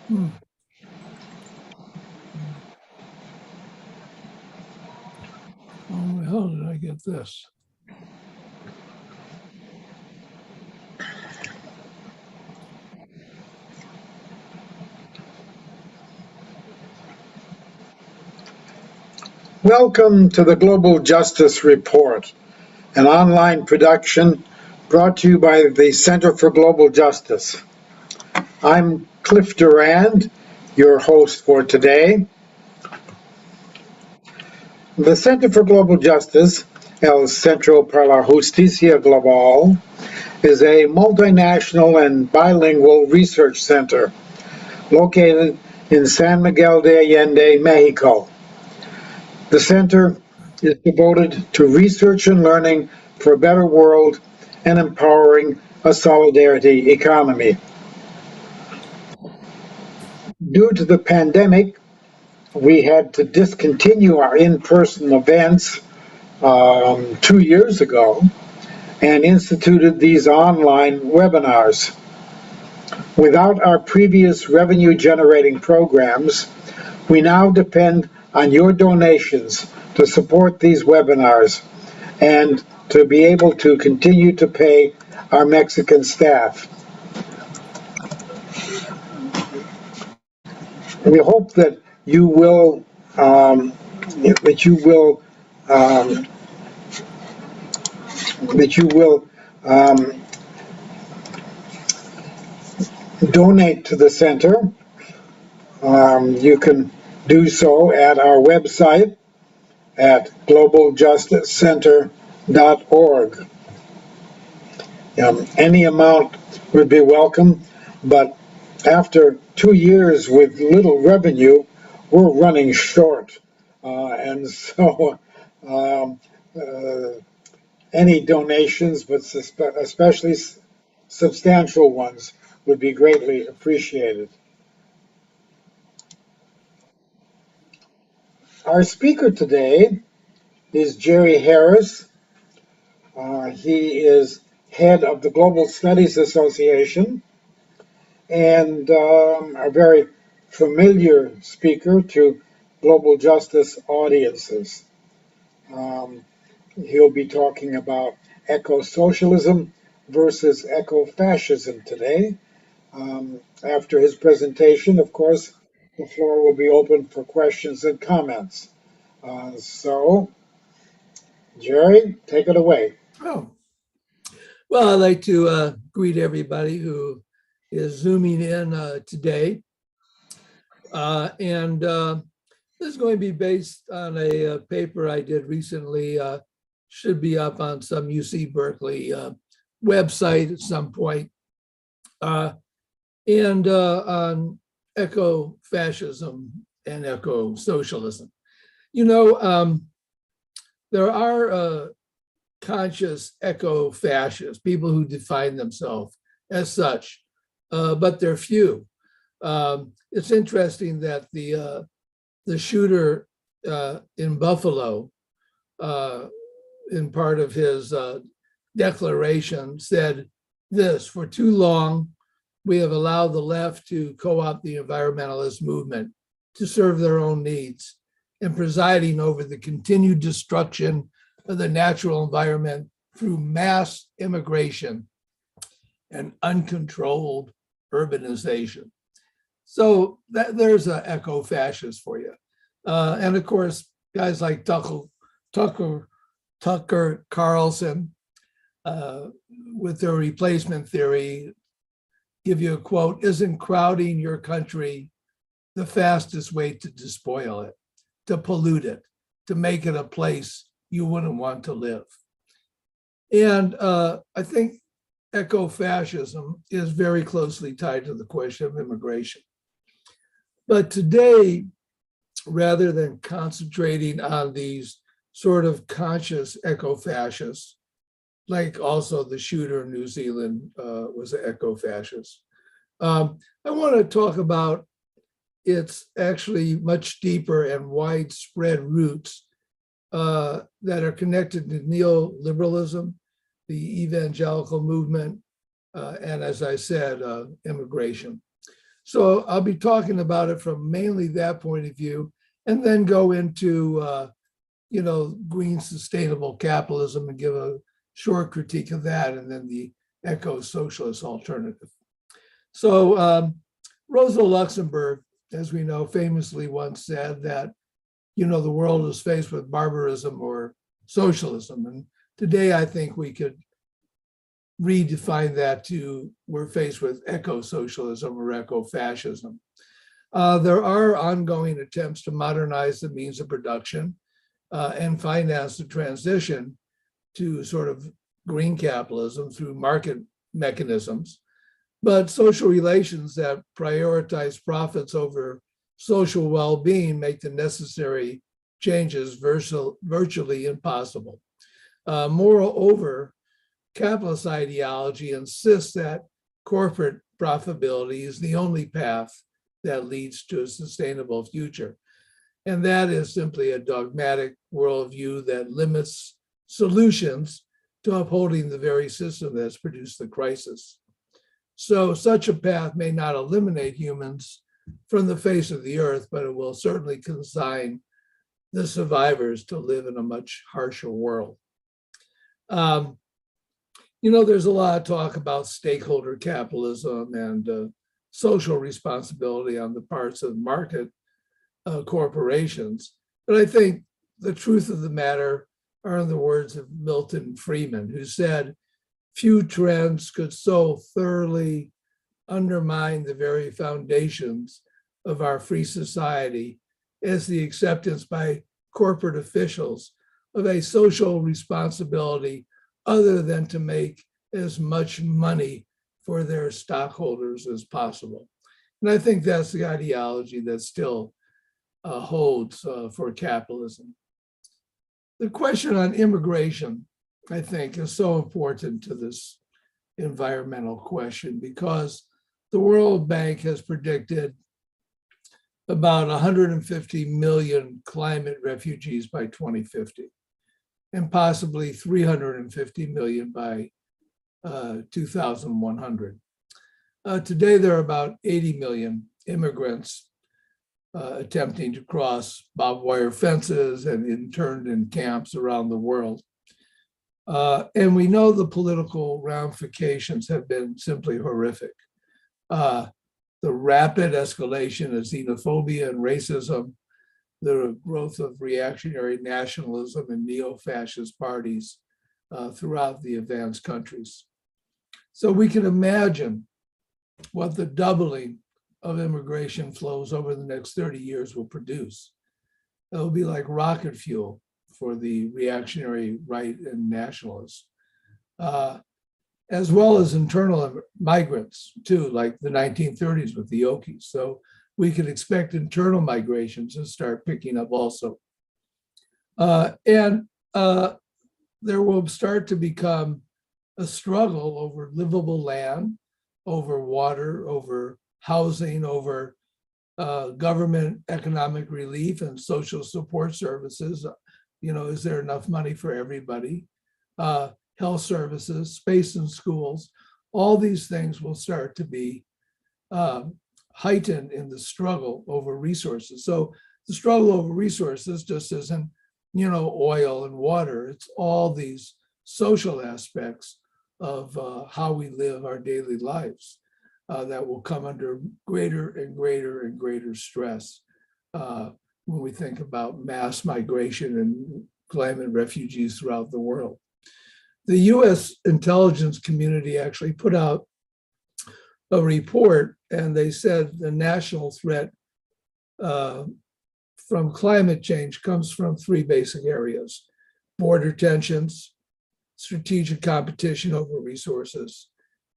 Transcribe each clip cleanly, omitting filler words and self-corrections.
Hmm. How the hell did I get this? Welcome to the Global Justice Report, an online production brought to you by the Center for Global Justice. I'm Cliff Durand, your host for today. The Center for Global Justice, El Centro para la Justicia Global, is a multinational and bilingual research center located in San Miguel de Allende, Mexico. The center is devoted to research and learning for a better world and empowering a solidarity economy. Due to the pandemic, we had to discontinue our in-person events 2 years ago and instituted these online webinars. Without our previous revenue-generating programs, we now depend on your donations to support these webinars and to be able to continue to pay our Mexican staff. We hope that you will donate to the center. You can do so at our website at globaljusticecenter.org. Any amount would be welcome, but after 2 years with little revenue, we're running short. And so any donations, but especially substantial ones, would be greatly appreciated. Our speaker today is Jerry Harris. He is head of the Global Studies Association and a very familiar speaker to global justice audiences. He'll be talking about ecosocialism versus ecofascism today. After his presentation, of course, the floor will be open for questions and comments. So, Jerry, take it away. Oh, well, I'd like to greet everybody who is Zooming in today. And this is going to be based on a paper I did recently, should be up on some UC Berkeley website at some point, and on ecofascism and ecosocialism. You know, there are conscious eco-fascists, people who define themselves as such, but they're few. It's interesting that the shooter in Buffalo, in part of his declaration, said this: "For too long, we have allowed the left to co-opt the environmentalist movement to serve their own needs, and presiding over the continued destruction of the natural environment through mass immigration and uncontrolled urbanization." So there's an eco-fascist for you. And of course, guys like Tucker Carlson, with their replacement theory, give you a quote: "Isn't crowding your country the fastest way to despoil it, to pollute it, to make it a place you wouldn't want to live?" And I think ecofascism is very closely tied to the question of immigration. But today, rather than concentrating on these sort of conscious eco-fascists, like also the shooter in New Zealand was an eco-fascist, I want to talk about its actually much deeper and widespread roots that are connected to neoliberalism, the evangelical movement, and as I said, immigration. So I'll be talking about it from mainly that point of view, and then go into green sustainable capitalism and give a short critique of that, and then the eco-socialist alternative. So Rosa Luxemburg, as we know, famously once said that, the world is faced with barbarism or socialism. And today I think we could redefine that to we're faced with eco-socialism or eco-fascism. There are ongoing attempts to modernize the means of production and finance the transition to sort of green capitalism through market mechanisms. But social relations that prioritize profits over social well-being make the necessary changes virtually impossible. Moreover, capitalist ideology insists that corporate profitability is the only path that leads to a sustainable future. And that is simply a dogmatic worldview that limits solutions to upholding the very system that's produced the crisis. So such a path may not eliminate humans from the face of the earth, but it will certainly consign the survivors to live in a much harsher world. There's a lot of talk about stakeholder capitalism and social responsibility on the parts of market corporations. But I think the truth of the matter are in the words of Milton Friedman, who said, few trends could so thoroughly undermine the very foundations of our free society as the acceptance by corporate officials of a social responsibility other than to make as much money for their stockholders as possible. And I think that's the ideology that still holds for capitalism. The question on immigration, I think, is so important to this environmental question because the World Bank has predicted about 150 million climate refugees by 2050 and possibly 350 million by 2100. Today, there are about 80 million immigrants attempting to cross barbed wire fences and interned in camps around the world. And we know the political ramifications have been simply horrific. The rapid escalation of xenophobia and racism, the growth of reactionary nationalism and neo-fascist parties throughout the advanced countries. So we can imagine what the doubling of immigration flows over the next 30 years will produce. It'll be like rocket fuel for the reactionary right and nationalists, as well as internal migrants too, like the 1930s with the Okies. So we could expect internal migrations to start picking up also. And there will start to become a struggle over livable land, over water, over housing, over government economic relief and social support services. Is there enough money for everybody? Health services, space in schools, all these things will start to be heightened in the struggle over resources. So the struggle over resources just isn't, oil and water. It's all these social aspects of how we live our daily lives that will come under greater and greater and greater stress when we think about mass migration and climate refugees throughout the world. The US intelligence community actually put out a report, and they said the national threat from climate change comes from three basic areas: border tensions, strategic competition over resources,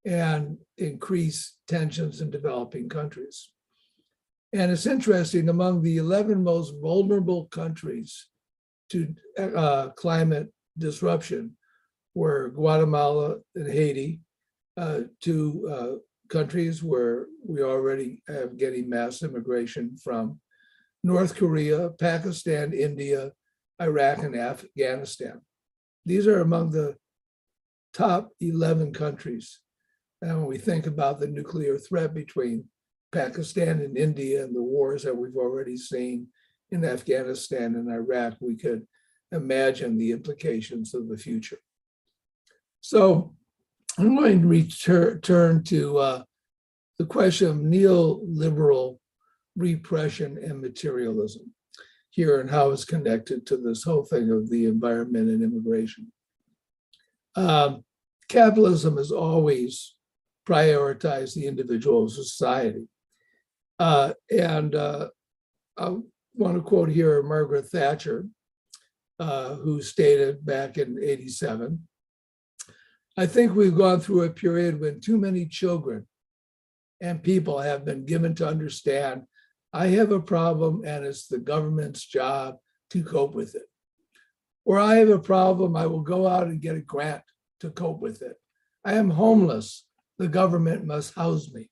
and increased tensions in developing countries. And it's interesting, among the 11 most vulnerable countries to climate disruption were Guatemala and Haiti, two countries where we already have getting mass immigration from, North Korea, Pakistan, India, Iraq, and Afghanistan. These are among the top 11 countries. And when we think about the nuclear threat between Pakistan and India and the wars that we've already seen in Afghanistan and Iraq, we could imagine the implications of the future. So I'm going to return to the question of neoliberal repression and materialism here and how it's connected to this whole thing of the environment and immigration. Capitalism has always prioritized the individual society. And I want to quote here Margaret Thatcher, who stated back in '87, "I think we've gone through a period when too many children and people have been given to understand I have a problem and it's the government's job to cope with it. Or I have a problem, I will go out and get a grant to cope with it. I am homeless, the government must house me."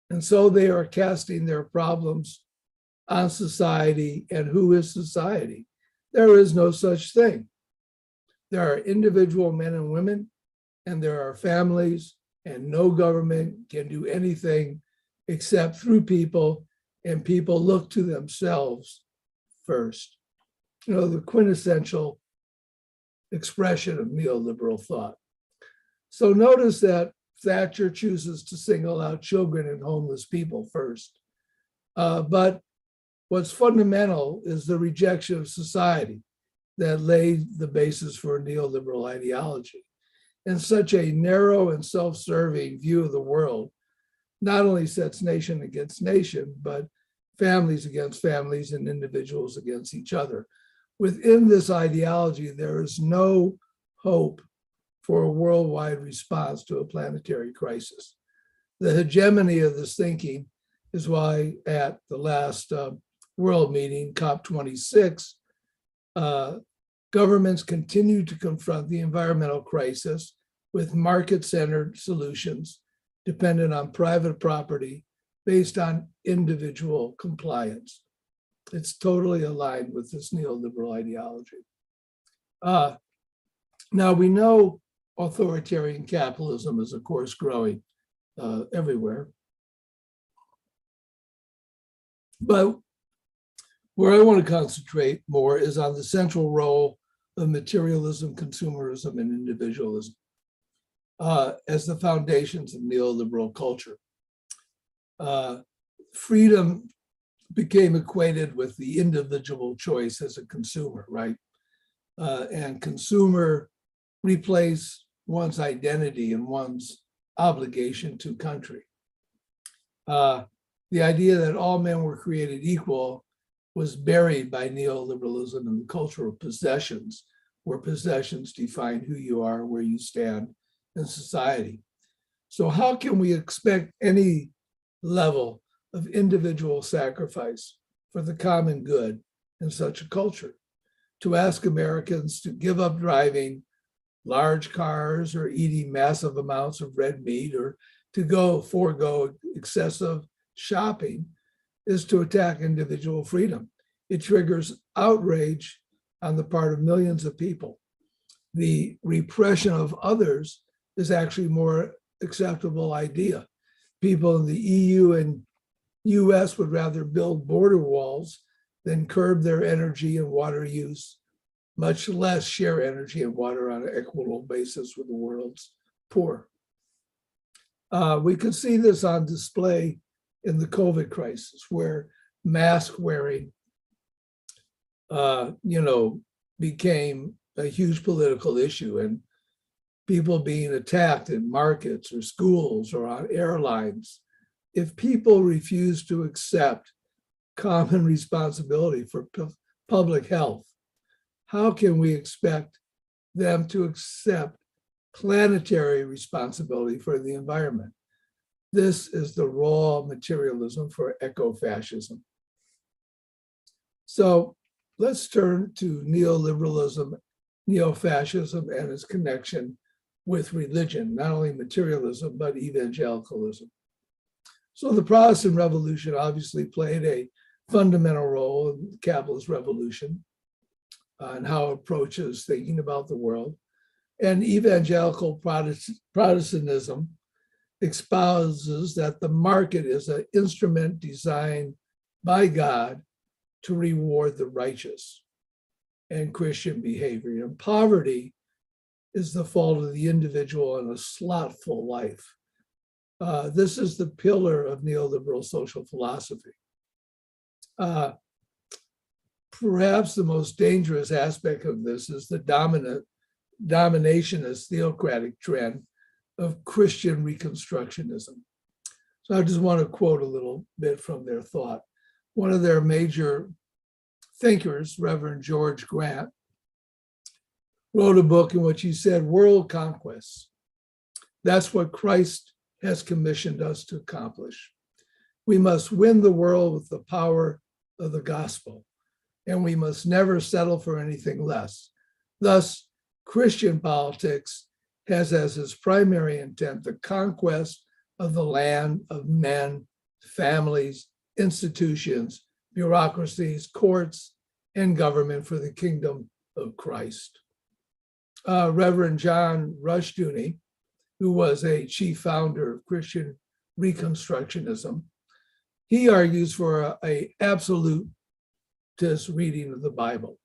And so they are casting their problems on society. And who is society? There is no such thing. There are individual men and women, and there are families, and no government can do anything except through people, and people look to themselves first. You know, the quintessential expression of neoliberal thought. So notice that Thatcher chooses to single out children and homeless people first. But what's fundamental is the rejection of society that laid the basis for neoliberal ideology. And such a narrow and self-serving view of the world not only sets nation against nation, but families against families and individuals against each other. Within this ideology, there is no hope for a worldwide response to a planetary crisis. The hegemony of this thinking is why at the last world meeting, COP26, governments continue to confront the environmental crisis with market-centered solutions dependent on private property based on individual compliance. It's totally aligned with this neoliberal ideology. Now we know authoritarian capitalism is, of course, growing everywhere. But where I want to concentrate more is on the central role of materialism, consumerism, and individualism as the foundations of neoliberal culture. Freedom became equated with the individual choice as a consumer, right? And consumer replaced one's identity and one's obligation to country. The idea that all men were created equal was buried by neoliberalism and the culture of possessions, where possessions define who you are, where you stand in society. So how can we expect any level of individual sacrifice for the common good in such a culture? To ask Americans to give up driving large cars or eating massive amounts of red meat or to forego excessive shopping is to attack individual freedom. It triggers outrage on the part of millions of people. The repression of others is actually a more acceptable idea. People in the EU and US would rather build border walls than curb their energy and water use, much less share energy and water on an equitable basis with the world's poor. We could see this on display in the COVID crisis, where mask wearing, became a huge political issue, and people being attacked in markets or schools or on airlines. If people refuse to accept common responsibility for public health, how can we expect them to accept planetary responsibility for the environment? This is the raw materialism for ecofascism. So let's turn to neoliberalism, neo-fascism, and its connection with religion, not only materialism, but evangelicalism. So the Protestant Revolution obviously played a fundamental role in the capitalist revolution and how it approaches thinking about the world. And evangelical Protestantism espouses that the market is an instrument designed by God to reward the righteous and Christian behavior. And poverty is the fault of the individual in a slothful life. This is the pillar of neoliberal social philosophy. Perhaps the most dangerous aspect of this is the dominationist theocratic trend of Christian Reconstructionism. So I just want to quote a little bit from their thought. One of their major thinkers, Reverend George Grant, wrote a book in which he said, "World conquests, that's what Christ has commissioned us to accomplish. We must win the world with the power of the gospel, and we must never settle for anything less. Thus, Christian politics has as its primary intent the conquest of the land, of men, families, institutions, bureaucracies, courts, and government for the kingdom of Christ." Reverend John Rushdoony, who was a chief founder of Christian Reconstructionism, he argues for an absolutist reading of the Bible,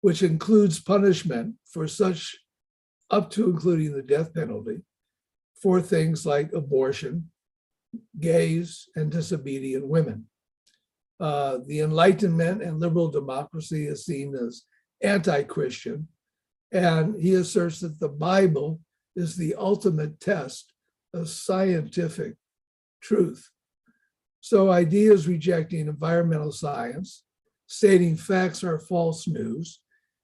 which includes punishment for such, up to including the death penalty, for things like abortion, gays, and disobedient women. The Enlightenment and liberal democracy is seen as anti-Christian, and he asserts that the Bible is the ultimate test of scientific truth. So ideas rejecting environmental science, stating facts are false news,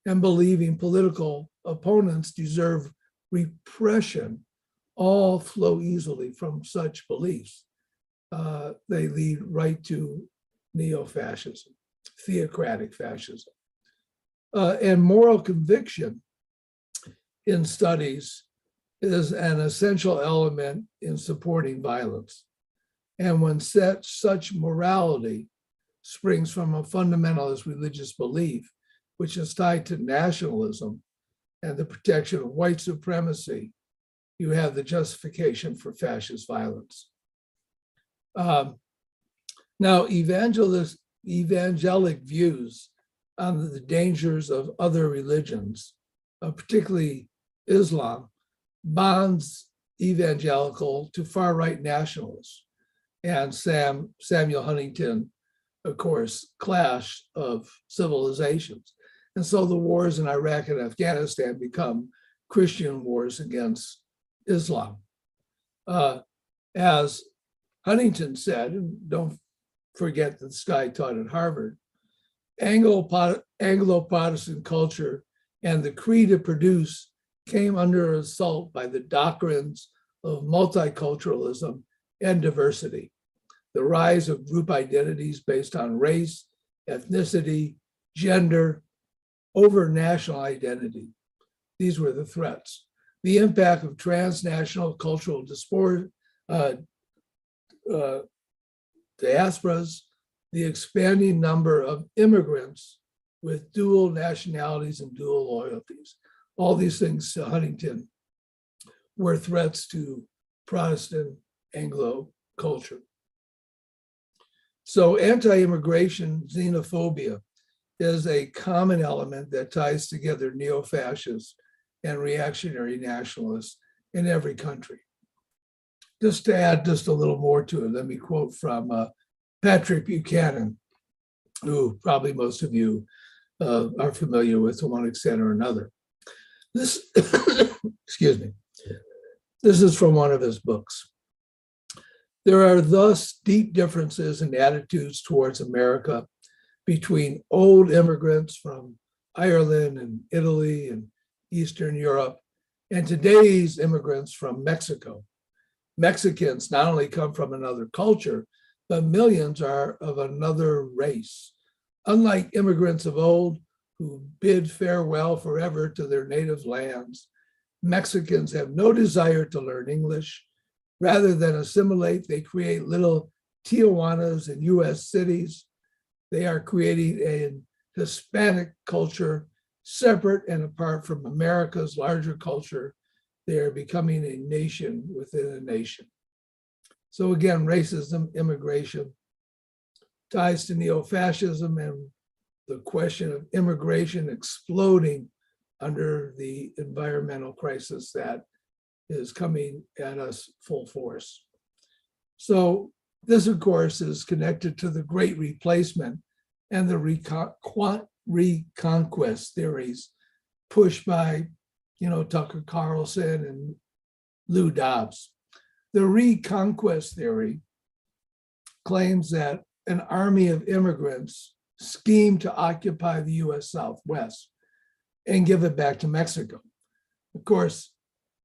and believing political opponents deserve repression all flow easily from such beliefs. They lead right to neo-fascism, theocratic fascism. And moral conviction in studies is an essential element in supporting violence. And when such morality springs from a fundamentalist religious belief, which is tied to nationalism and the protection of white supremacy, you have the justification for fascist violence. Now, evangelic views on the dangers of other religions, particularly Islam, bonds evangelical to far-right nationalists. And Samuel Huntington, of course, clash of civilizations. And so the wars in Iraq and Afghanistan become Christian wars against Islam. As Huntington said, and don't forget that this guy taught at Harvard, Anglo-Protestant culture and the creed it produced came under assault by the doctrines of multiculturalism and diversity, the rise of group identities based on race, ethnicity, gender, over national identity. These were the threats. The impact of transnational cultural diasporas, the expanding number of immigrants with dual nationalities and dual loyalties. All these things, Huntington, were threats to Protestant Anglo culture. So anti-immigration xenophobia is a common element that ties together neo-fascists and reactionary nationalists in every country. Just to add just a little more to it, let me quote from Patrick Buchanan, who probably most of you are familiar with to one extent or another. This, excuse me, this is from one of his books. There are thus deep differences in attitudes towards America between old immigrants from Ireland and Italy and Eastern Europe and today's immigrants from Mexico. Mexicans not only come from another culture, but millions are of another race. Unlike immigrants of old who bid farewell forever to their native lands, Mexicans have no desire to learn English. Rather than assimilate, they create little Tijuanas in US cities. They are creating a Hispanic culture separate and apart from America's larger culture they are becoming a nation within a nation. So again, racism, immigration ties to neo-fascism and the question of immigration exploding under the environmental crisis that is coming at us full force. So this, of course, is connected to the Great Replacement and the reconquest theories pushed by, Tucker Carlson and Lou Dobbs. The reconquest theory claims that an army of immigrants schemed to occupy the US Southwest and give it back to Mexico. Of course,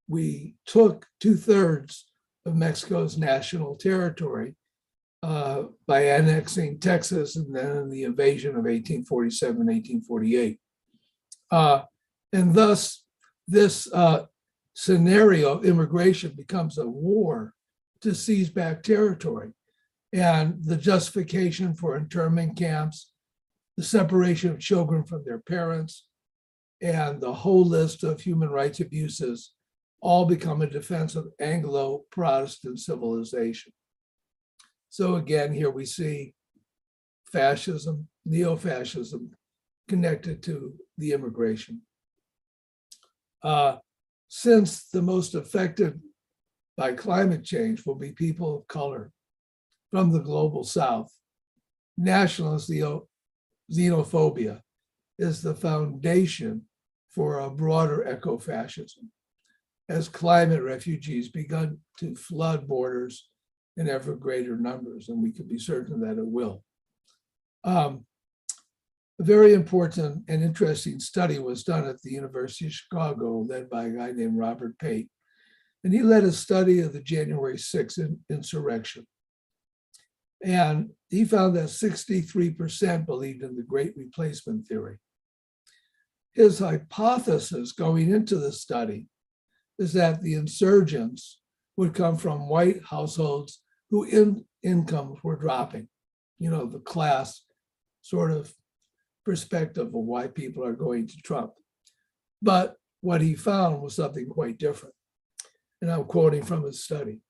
we took 2/3 of Mexico's national territory by annexing Texas and then the invasion of 1847, 1848. And thus, this scenario of immigration becomes a war to seize back territory. And the justification for internment camps, the separation of children from their parents, and the whole list of human rights abuses all become a defense of Anglo-Protestant civilization. So again, here we see fascism, neo-fascism connected to the immigration. Since the most affected by climate change will be people of color from the global South, nationalist xenophobia is the foundation for a broader ecofascism, as climate refugees begun to flood borders in ever greater numbers, and we can be certain that it will. A very important and interesting study was done at the University of Chicago, led by a guy named Robert Pate, and he led a study of the January 6th insurrection. And he found that 63% believed in the Great Replacement theory. His hypothesis going into the study is that the insurgents would come from white households whose incomes were dropping, the class sort of perspective of why people are going to Trump. But what he found was something quite different. And I'm quoting from his study.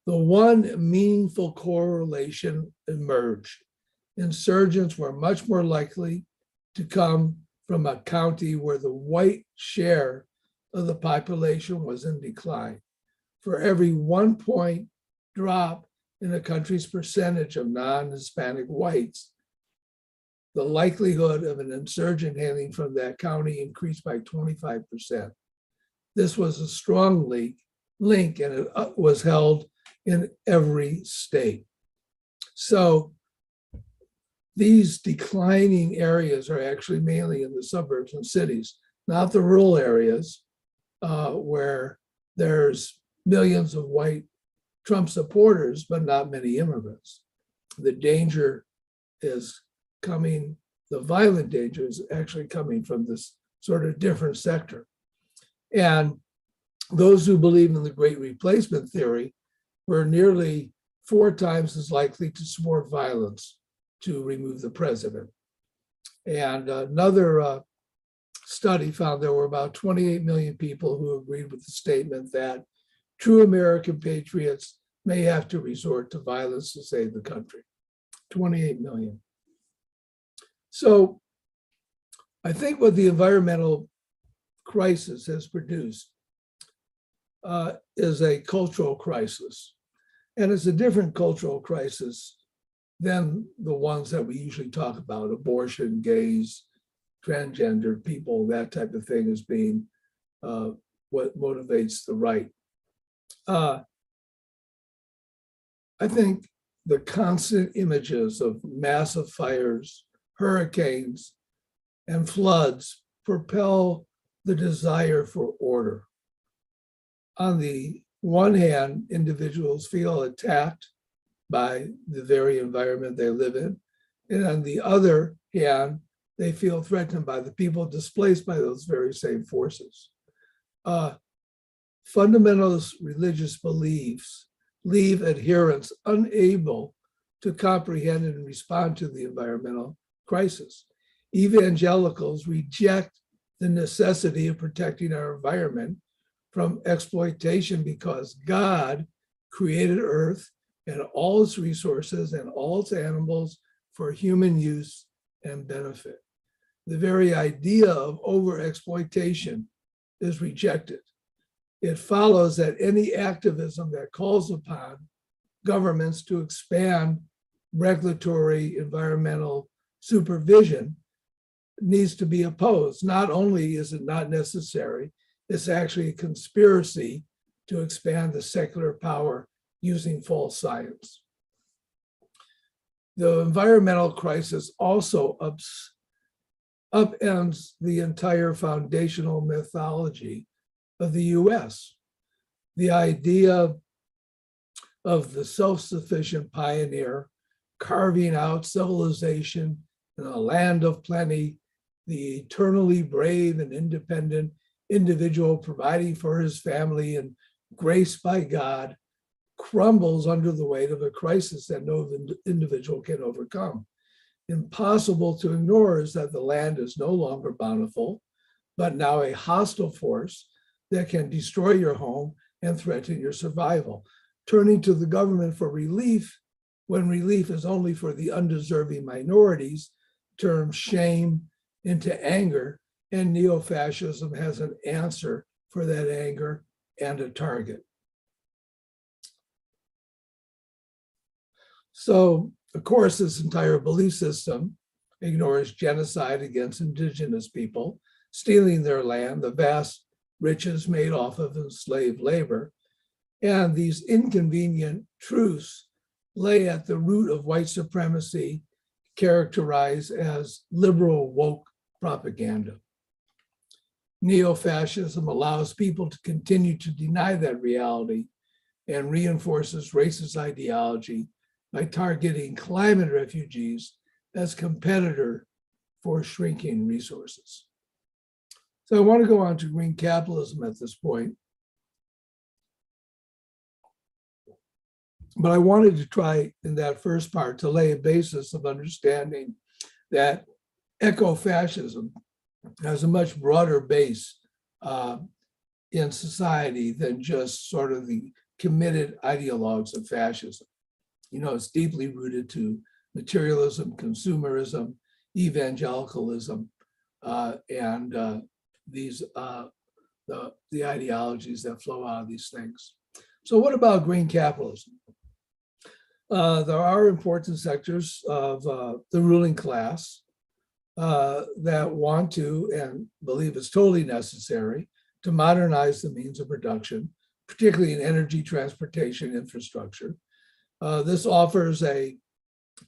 The one meaningful correlation emerged. Insurgents were much more likely to come from a county where the white share of the population was in decline. For every 1 point drop in a country's percentage of non-Hispanic whites, the likelihood of an insurgent hailing from that county increased by 25%. This was a strong link, and it was held in every state. So these declining areas are actually mainly in the suburbs and cities, not the rural areas where there's millions of white Trump supporters, but not many immigrants. The danger is coming, the violent danger is actually coming from this sort of different sector. And those who believe in the Great Replacement theory were nearly 4 times as likely to support violence to remove the president. And another study found there were about 28 million people who agreed with the statement that true American patriots may have to resort to violence to save the country. 28 million. So I think what the environmental crisis has produced is a cultural crisis. And it's a different cultural crisis than the ones that we usually talk about, abortion, gays, transgender people, that type of thing as being what motivates the right. I think the constant images of massive fires, hurricanes, and floods propel the desire for order. On the one hand, individuals feel attacked by the very environment they live in. And on the other hand, they feel threatened by the people displaced by those very same forces. Fundamentalist religious beliefs leave adherents unable to comprehend and respond to the environmental crisis. Evangelicals reject the necessity of protecting our environment from exploitation because God created Earth and all its resources and all its animals for human use and benefit. The very idea of overexploitation is rejected. It follows that any activism that calls upon governments to expand regulatory environmental supervision needs to be opposed. Not only is it not necessary, it's actually a conspiracy to expand the secular power using false science. The environmental crisis also upends the entire foundational mythology of the US. The idea of the self-sufficient pioneer carving out civilization in a land of plenty, the eternally brave and independent individual providing for his family and graced by God, crumbles under the weight of a crisis that no individual can overcome. Impossible to ignore is that the land is no longer bountiful, but now a hostile force that can destroy your home and threaten your survival. Turning to the government for relief, when relief is only for the undeserving minorities, turns shame into anger, and neo-fascism has an answer for that anger and a target. So, of course, this entire belief system ignores genocide against indigenous people, stealing their land, the vast riches made off of enslaved labor. And these inconvenient truths lay at the root of white supremacy, characterized as liberal woke propaganda. Neo-fascism allows people to continue to deny that reality and reinforces racist ideology by targeting climate refugees as competitor for shrinking resources. So I want to go on to green capitalism at this point. But I wanted to try in that first part to lay a basis of understanding that ecofascism has a much broader base in society than just sort of the committed ideologues of fascism. You know, it's deeply rooted to materialism, consumerism, evangelicalism, and the ideologies that flow out of these things. So what about green capitalism? There are important sectors of the ruling class that want to and believe it's totally necessary to modernize the means of production, particularly in energy, transportation, infrastructure. This offers a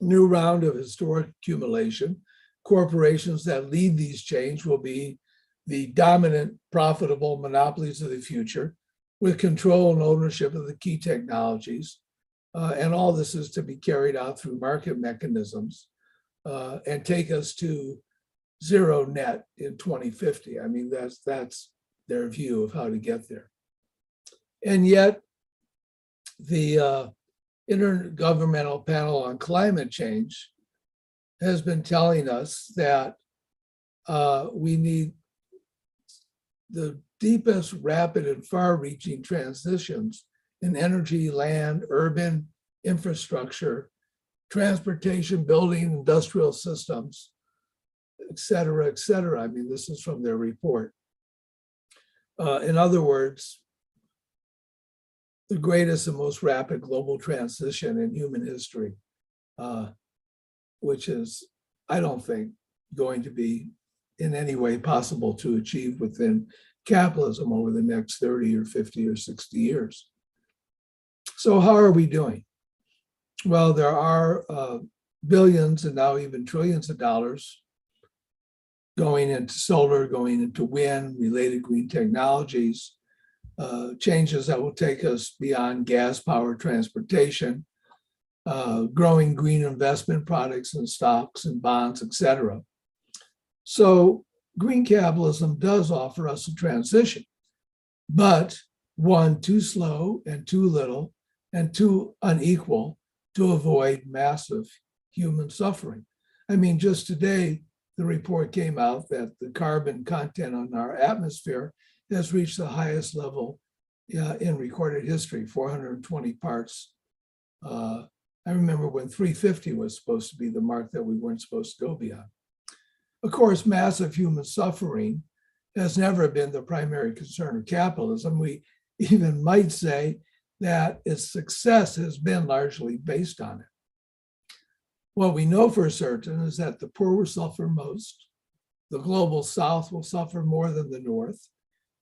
new round of historic accumulation. Corporations that lead these change will be the dominant, profitable monopolies of the future with control and ownership of the key technologies. And all this is to be carried out through market mechanisms and take us to zero net in 2050. I mean, that's their view of how to get there. And yet, the Intergovernmental Panel on Climate Change has been telling us that we need the deepest, rapid, and far-reaching transitions in energy, land, urban infrastructure, transportation, building, industrial systems, et cetera, et cetera. I mean, this is from their report. In other words, the greatest and most rapid global transition in human history, which is, I don't think, going to be in any way possible to achieve within capitalism over the next 30 or 50 or 60 years. So how are we doing? Well, there are billions and now even trillions of dollars going into solar, going into wind, related green technologies, changes that will take us beyond gas-powered transportation, growing green investment products and stocks and bonds, et cetera. So green capitalism does offer us a transition, but one too slow and too little and too unequal to avoid massive human suffering. I mean, just today, the report came out that the carbon content on our atmosphere has reached the highest level in recorded history, 420 parts. I remember when 350 was supposed to be the mark that we weren't supposed to go beyond. Of course, massive human suffering has never been the primary concern of capitalism. We even might say that its success has been largely based on it. What we know for certain is that the poor will suffer most, the global south will suffer more than the north,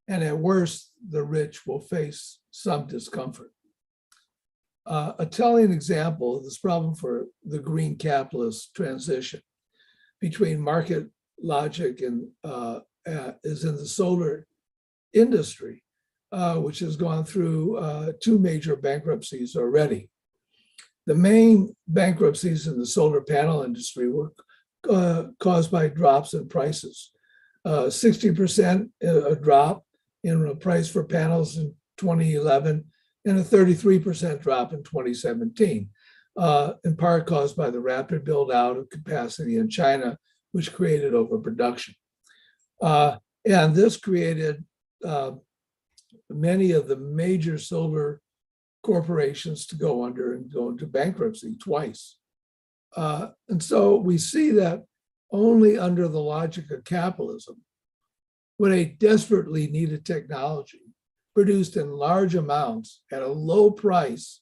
and at worst, the rich will face some discomfort. A telling example of this problem for the green capitalist transition between market logic and is in the solar industry, which has gone through two major bankruptcies already. The main bankruptcies in the solar panel industry were caused by drops in prices. 60% a drop in the price for panels in 2011 and a 33% drop in 2017, in part caused by the rapid build out of capacity in China, which created overproduction. And this created many of the major solar corporations to go under and go into bankruptcy twice. And so we see that only under the logic of capitalism would a desperately needed technology produced in large amounts at a low price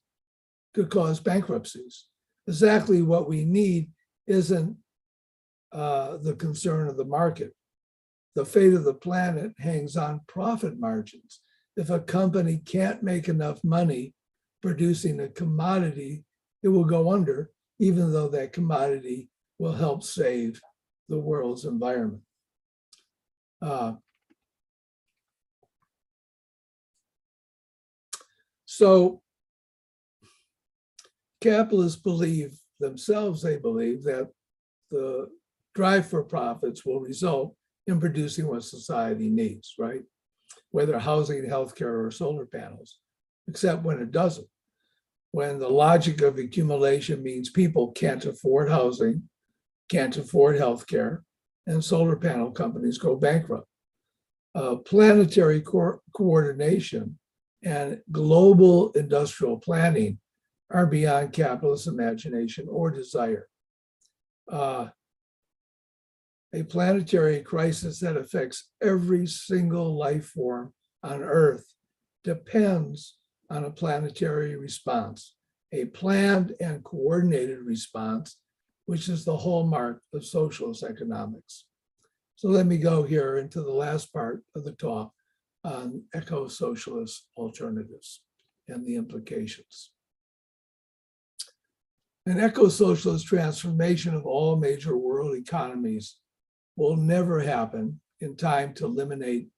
could cause bankruptcies. Exactly what we need isn't the concern of the market. The fate of the planet hangs on profit margins. If a company can't make enough money producing a commodity, it will go under, even though that commodity will help save the world's environment. So capitalists believe themselves, they believe that the drive for profits will result in producing what society needs, right? Whether housing, healthcare, or solar panels, except when it doesn't. When the logic of accumulation means people can't afford housing, can't afford healthcare, and solar panel companies go bankrupt. Planetary coordination and global industrial planning are beyond capitalist imagination or desire. A planetary crisis that affects every single life form on Earth depends on a planetary response, a planned and coordinated response, which is the hallmark of socialist economics. So let me go here into the last part of the talk on eco-socialist alternatives and the implications. An eco-socialist transformation of all major world economies will never happen in time to limit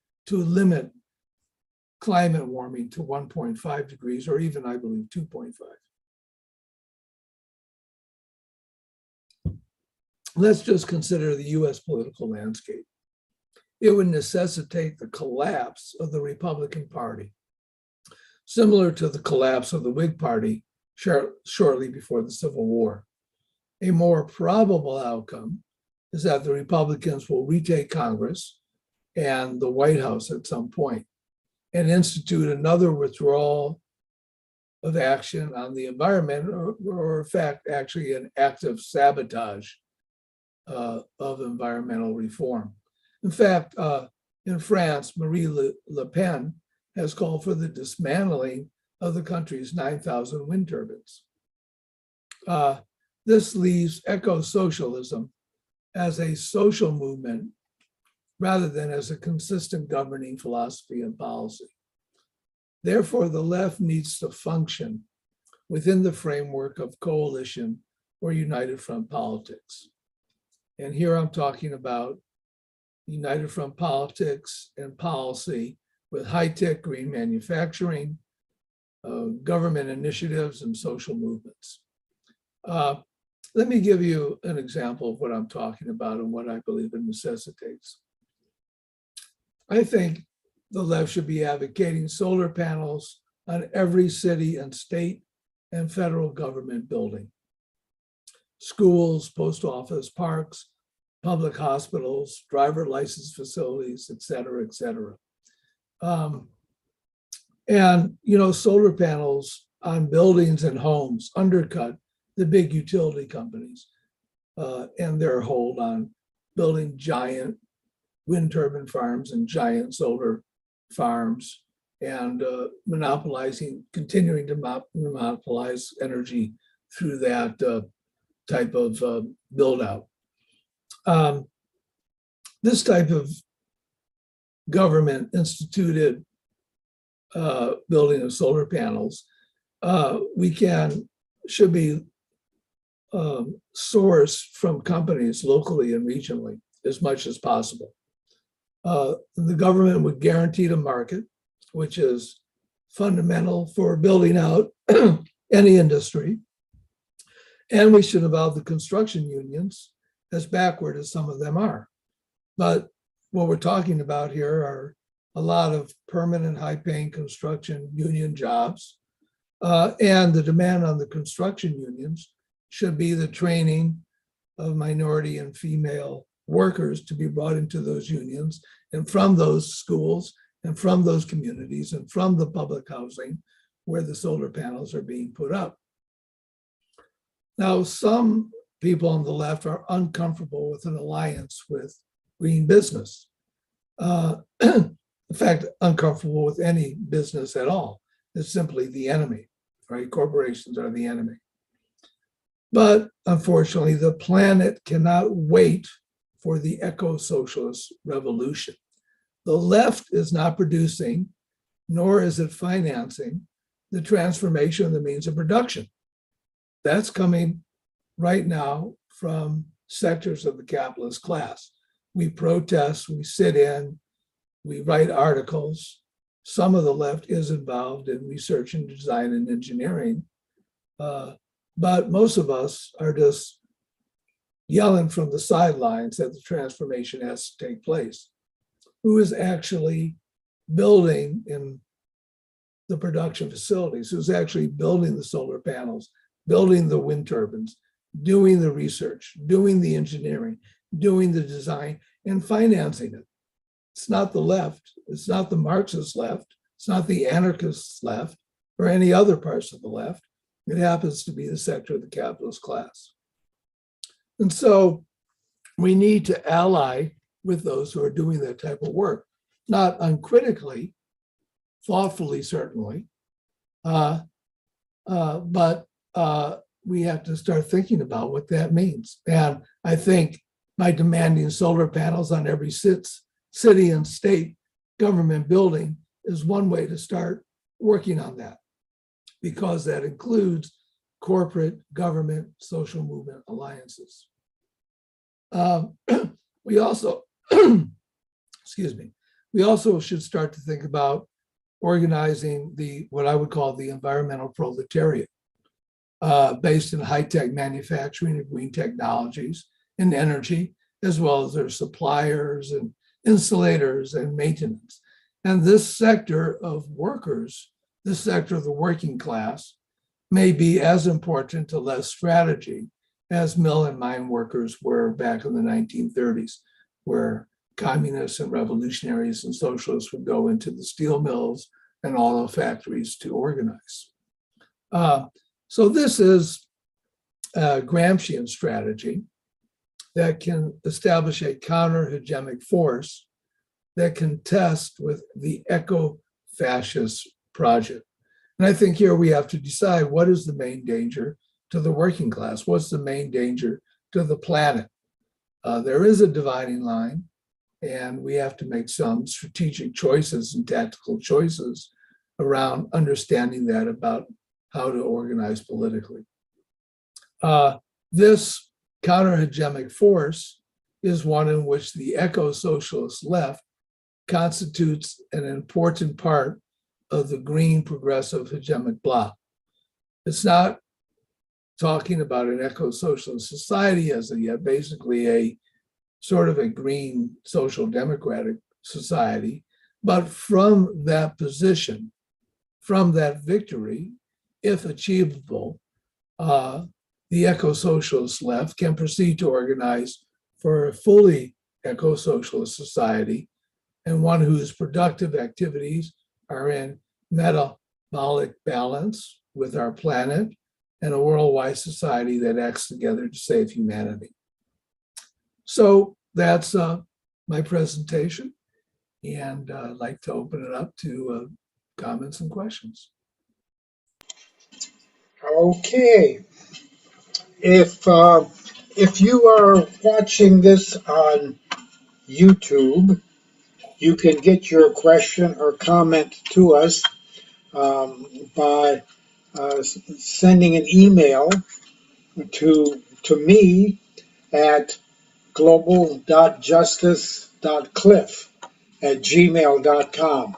climate warming to 1.5 degrees, or even, I believe, 2.5. Let's just consider the US political landscape. It would necessitate the collapse of the Republican Party, similar to the collapse of the Whig Party shortly before the Civil War. A more probable outcome is that the Republicans will retake Congress and the White House at some point and institute another withdrawal of action on the environment, or in fact, actually an active sabotage of environmental reform. In fact, in France, Marine Le Pen has called for the dismantling of the country's 9,000 wind turbines. This leaves eco-socialism as a social movement rather than as a consistent governing philosophy and policy. Therefore, the left needs to function within the framework of coalition or united front politics. And here I'm talking about united front politics and policy with high-tech green manufacturing, government initiatives, and social movements. Let me give you an example of what I'm talking about and what I believe it necessitates. I think the left should be advocating solar panels on every city and state and federal government building. Schools, post office, parks, public hospitals, driver license facilities, et cetera, et cetera. Um, and, solar panels on buildings and homes undercut the big utility companies and their hold on building giant wind turbine farms and giant solar farms and continuing to monopolize energy through that type of build out. This type of government instituted building of solar panels should be sourced from companies locally and regionally as much as possible. The government would guarantee the market, which is fundamental for building out any industry. And we should involve the construction unions, as backward as some of them are. But what we're talking about here are a lot of permanent high-paying construction union jobs. And the demand on the construction unions should be the training of minority and female workers to be brought into those unions and from those schools and from those communities and from the public housing where the solar panels are being put up. Now, some people on the left are uncomfortable with an alliance with green business. In fact, uncomfortable with any business at all. It's simply the enemy, right? Corporations are the enemy. But unfortunately, the planet cannot wait for the eco-socialist revolution. The left is not producing, nor is it financing the transformation of the means of production. That's coming right now from sectors of the capitalist class. We protest, we sit in, we write articles. Some of the left is involved in research and design and engineering. But most of us are just yelling from the sidelines that the transformation has to take place. Who is actually building in the production facilities? Who's actually building the solar panels, building the wind turbines, doing the research, doing the engineering, doing the design, and financing it? It's not the left. It's not the Marxist left. It's not the anarchist left or any other parts of the left. It happens to be the sector of the capitalist class. And so we need to ally with those who are doing that type of work, not uncritically, thoughtfully, certainly, but we have to start thinking about what that means. And I think by demanding solar panels on every city and state government building is one way to start working on that, because that includes corporate, government, social movement alliances. We also, we also should start to think about organizing what I would call the environmental proletariat, based in high-tech manufacturing of green technologies and energy, as well as their suppliers and insulators and maintenance. And this sector of workers, this sector of the working class, may be as important to less strategy as mill and mine workers were back in the 1930s, where communists and revolutionaries and socialists would go into the steel mills and all the factories to organize. So this is a Gramscian strategy that can establish a counter-hegemonic force that can test with the eco-fascist project. And I think here we have to decide what is the main danger to the working class? What's the main danger to the planet? There is a dividing line, and we have to make some strategic choices and tactical choices around understanding that about how to organize politically. This counter-hegemonic force is one in which the eco-socialist left constitutes an important part of the green progressive hegemonic bloc. It's not talking about an eco-socialist society as of yet, basically a sort of a green social democratic society, but from that position, from that victory, if achievable, the eco-socialist left can proceed to organize for a fully eco-socialist society and one whose productive activities are in metabolic balance with our planet and a worldwide society that acts together to save humanity. So that's my presentation, and I'd like to open it up to comments and questions. Okay. If you are watching this on YouTube, you can get your question or comment to us by sending an email to me at global.justice.cliff@gmail.com,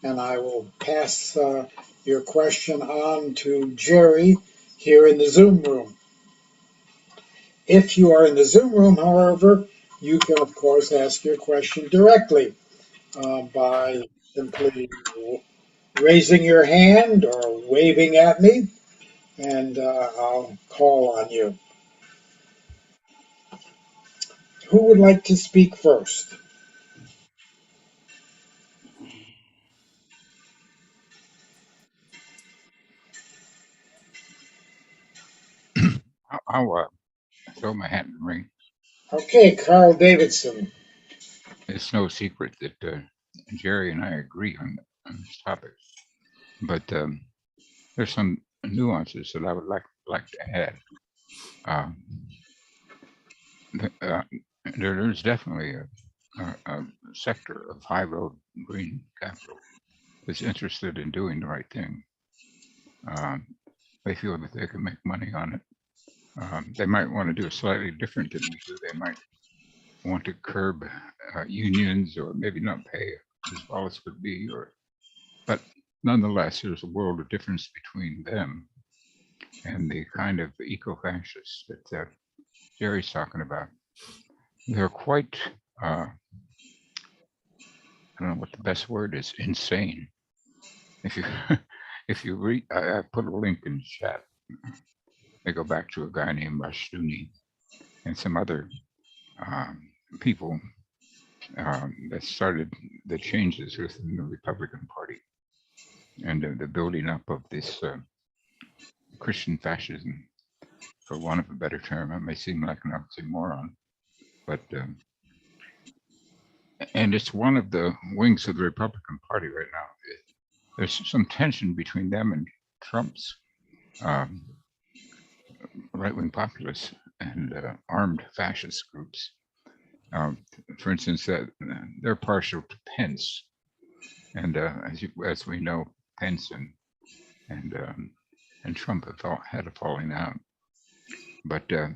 and I will pass your question on to Jerry here in the Zoom room. If you are in the Zoom room, however, you can, of course, ask your question directly by simply raising your hand or waving at me, and I'll call on you. Who would like to speak first? I'll throw my hat in the ring. Okay, Carl Davidson. It's no secret that Jerry and I agree on this topic, but there's some nuances that I would like to add. There's definitely a sector of high road green capital that's interested in doing the right thing. They feel that they can make money on it. They might want to do it slightly different than we do. They might want to curb unions, or maybe not pay as well as could be, but nonetheless, there's a world of difference between them and the kind of eco-fascists that Jerry's talking about. They're quite, I don't know what the best word is, insane. If you if you read, I put a link in the chat. They go back to a guy named Rushdoony and some other people that started the changes within the Republican Party and the building up of this Christian fascism, for want of a better term. It may seem like an oxymoron, but and it's one of the wings of the Republican Party right now. There's some tension between them and Trump's right-wing populists and armed fascist groups. For instance, they're partial to Pence, and as we know, Pence and Trump have had a falling out. But the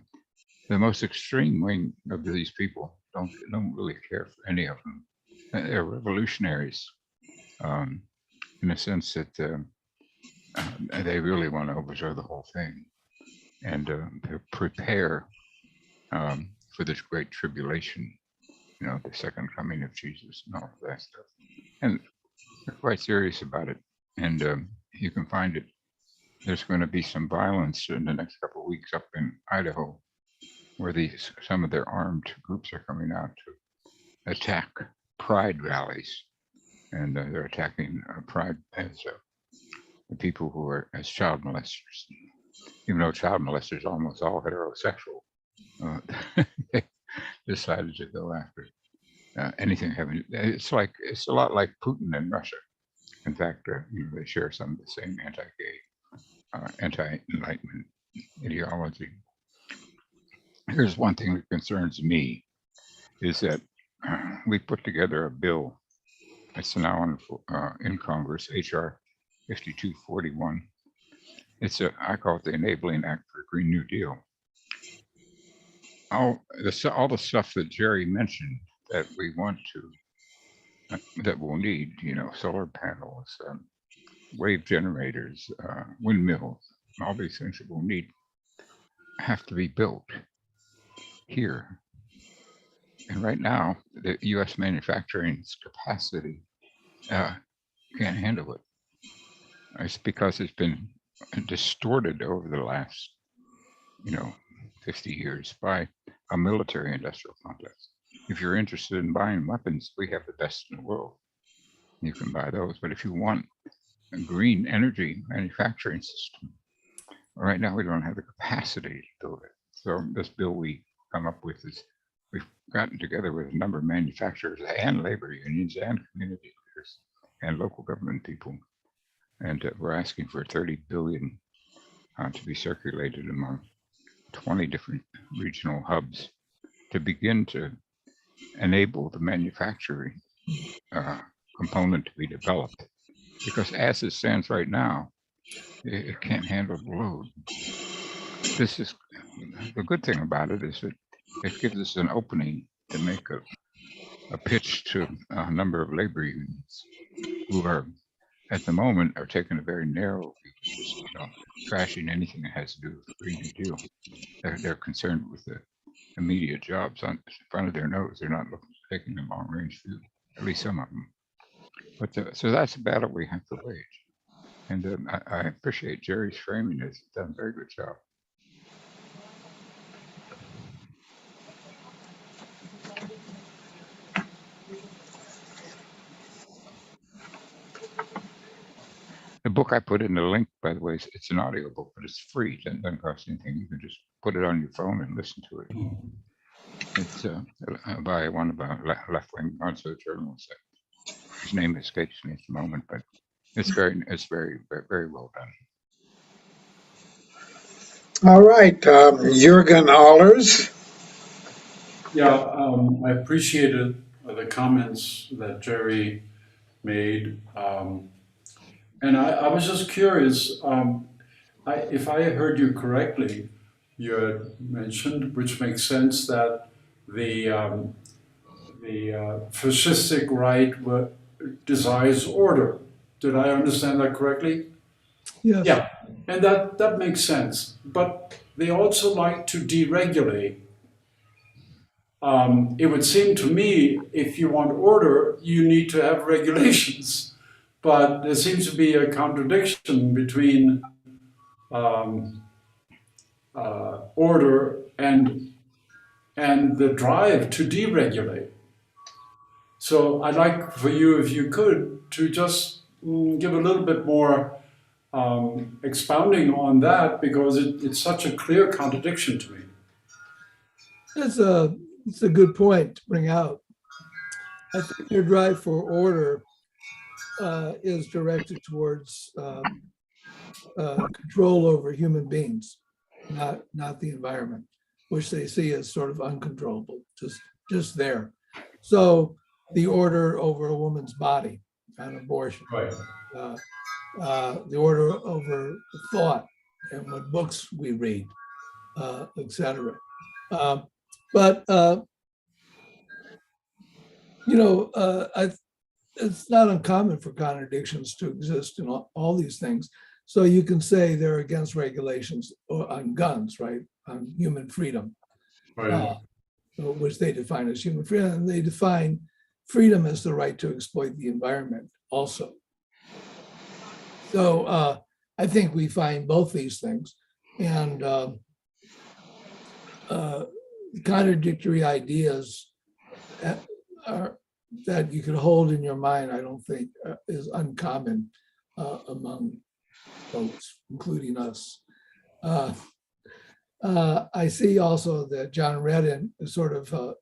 most extreme wing of these people don't really care for any of them. They're revolutionaries, in a sense that they really want to overthrow the whole thing and prepare for this great tribulation, the second coming of Jesus and all of that stuff. And they're quite serious about it. And you can find it. There's going to be some violence in the next couple of weeks up in Idaho, where some of their armed groups are coming out to attack pride rallies. And they're attacking pride as the people who are as child molesters. Even though child molesters are almost all heterosexual, they decided to go after anything having. It's a lot like Putin and Russia. In fact, they share some of the same anti-gay, anti-enlightenment ideology. Here's one thing that concerns me: is that we put together a bill. It's now in Congress, HR 5241. I call it the Enabling Act for a Green New Deal. All the stuff that Jerry mentioned that we want to, that we'll need, solar panels, wave generators, windmills, all these things that we'll need have to be built here. And right now, the U.S. manufacturing's capacity can't handle it. It's because it's been distorted over the last, 50 years by a military industrial complex. if you're interested in buying weapons, we have the best in the world. You can buy those. But if you want a green energy manufacturing system, right now we don't have the capacity to build it. So this bill we come up with is we've gotten together with a number of manufacturers and labor unions and community leaders and local government people. And we're asking for 30 billion to be circulated among 20 different regional hubs to begin to enable the manufacturing component to be developed. Because as it stands right now, it can't handle the load. This is the good thing about it is that it gives us an opening to make a pitch to a number of labor unions who are at the moment are taking a very narrow view, just trashing anything that has to do with the Green New Deal. They're concerned with the immediate jobs on in front of their nose. They're not taking a long range view, at least some of them. But so that's a battle we have to wage. And I appreciate Jerry's framing this. He's done a very good job. The book I put in the link, by the way, it's an audio book, but it's free. It doesn't cost anything. You can just put it on your phone and listen to it. It's by one of our left-wing conservative journalists. His name escapes me at the moment, but it's very, very well done. All right, Jürgen Allers. Yeah, I appreciated the comments that Jerry made. And I was just curious, if I heard you correctly, you had mentioned, which makes sense, that the fascistic right desires order. Did I understand that correctly? Yes. Yeah, and that makes sense. But they also like to deregulate. It would seem to me, if you want order, you need to have regulations. But there seems to be a contradiction between order and the drive to deregulate. So I'd like for you, if you could, to just give a little bit more expounding on that, because it's such a clear contradiction to me. It's a good point to bring out. I think your drive for order is directed towards control over human beings, not the environment, which they see as sort of uncontrollable, just there. So the order over a woman's body and abortion, Right. The order over thought and what books we read, etc. But it's not uncommon for contradictions to exist in all these things. So you can say they're against regulations on guns, right, on human freedom, Right. which they define as human freedom. And they define freedom as the right to exploit the environment also. So I think we find both these things, and contradictory ideas that you could hold in your mind, I don't think is uncommon among folks, including us. I see also that John Redden is sort of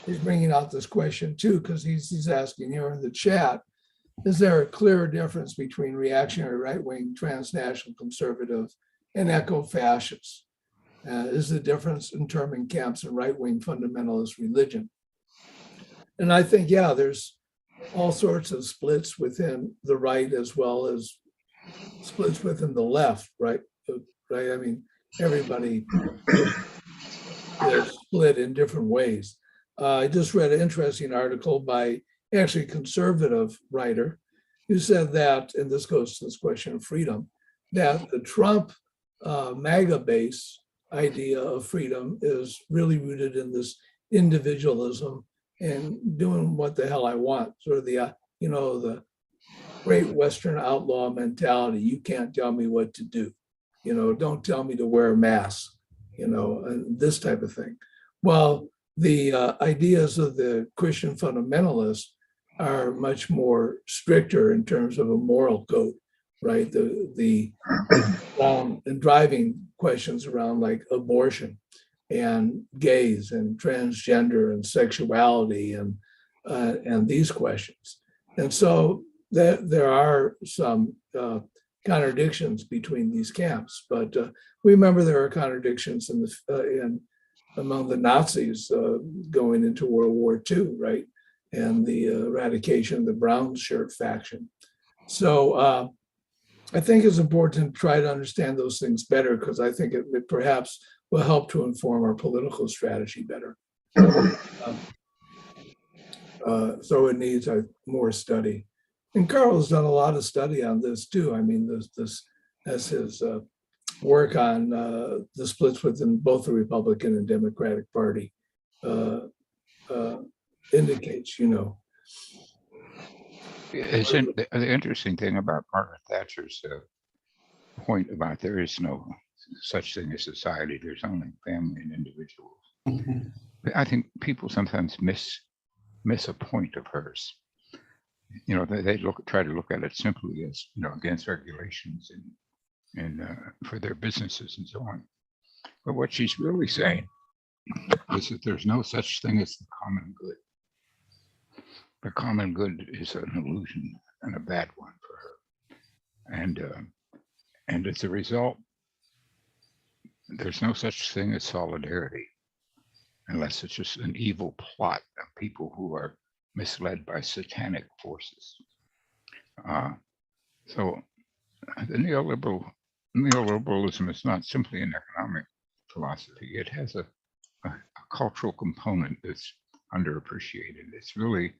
is bringing out this question too, because he's asking here in the chat, is there a clear difference between reactionary right-wing, transnational conservative, and eco-fascists? Is the difference in terming camps and right-wing fundamentalist religion? And I think, yeah, there's all sorts of splits within the right as well as splits within the left, right? Right? I mean, everybody is split in different ways. I just read an interesting article by actually a conservative writer who said that, and this goes to this question of freedom, that the Trump MAGA base idea of freedom is really rooted in this individualism and doing what the hell I want, sort of the the great Western outlaw mentality. You can't tell me what to do, don't tell me to wear a mask, and this type of thing. Well, the ideas of the Christian fundamentalists are much more stricter in terms of a moral code, right? The and driving questions around like abortion and gays and transgender and sexuality and these questions. And so there are some contradictions between these camps, but we remember there are contradictions in among the Nazis going into World War II, right? And the eradication of the brown shirt faction. So I think it's important to try to understand those things better, because I think it perhaps will help to inform our political strategy better. So it needs more study. And Carl has done a lot of study on this too. I mean, this as his work on the splits within both the Republican and Democratic Party indicates, you know. The interesting thing about Margaret Thatcher's point about there is no such thing as society, there's only family and individuals. Mm-hmm. I think people sometimes miss a point of hers. You know, they try to look at it simply as, you know, against regulations and for their businesses and so on. But what she's really saying is that there's no such thing as the common good. The common good is an illusion and a bad one for her. And as a result, there's no such thing as solidarity, unless it's just an evil plot of people who are misled by satanic forces. So the neoliberalism is not simply an economic philosophy. It has a cultural component that's underappreciated. It's really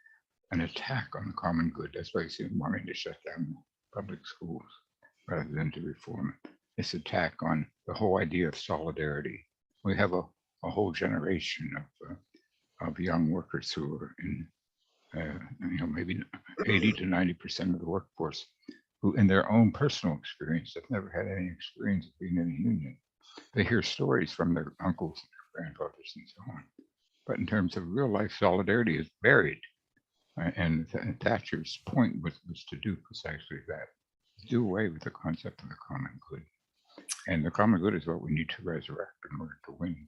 an attack on the common good. That's why you see them wanting to shut down public schools rather than to reform it. It's attack on the whole idea of solidarity. We have a whole generation of young workers who are in, you know, maybe 80 to 90% of the workforce who, in their own personal experience, have never had any experience of being in a union. They hear stories from their uncles and their grandfathers and so on. But in terms of real life, solidarity is buried. And Thatcher's point was to do precisely that, do away with the concept of the common good. And the common good is what we need to resurrect in order to win,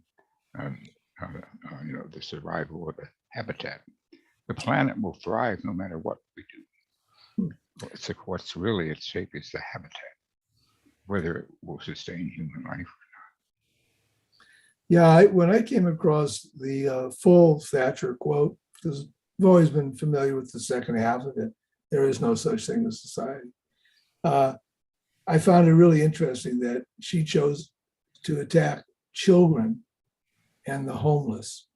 you know, the survival of the habitat. The planet will thrive no matter what we do. What's really at stake is the habitat, whether it will sustain human life or not. Yeah, when I came across the full Thatcher quote, because I've always been familiar with the second half of it, there is no such thing as society. I found it really interesting that she chose to attack children and the homeless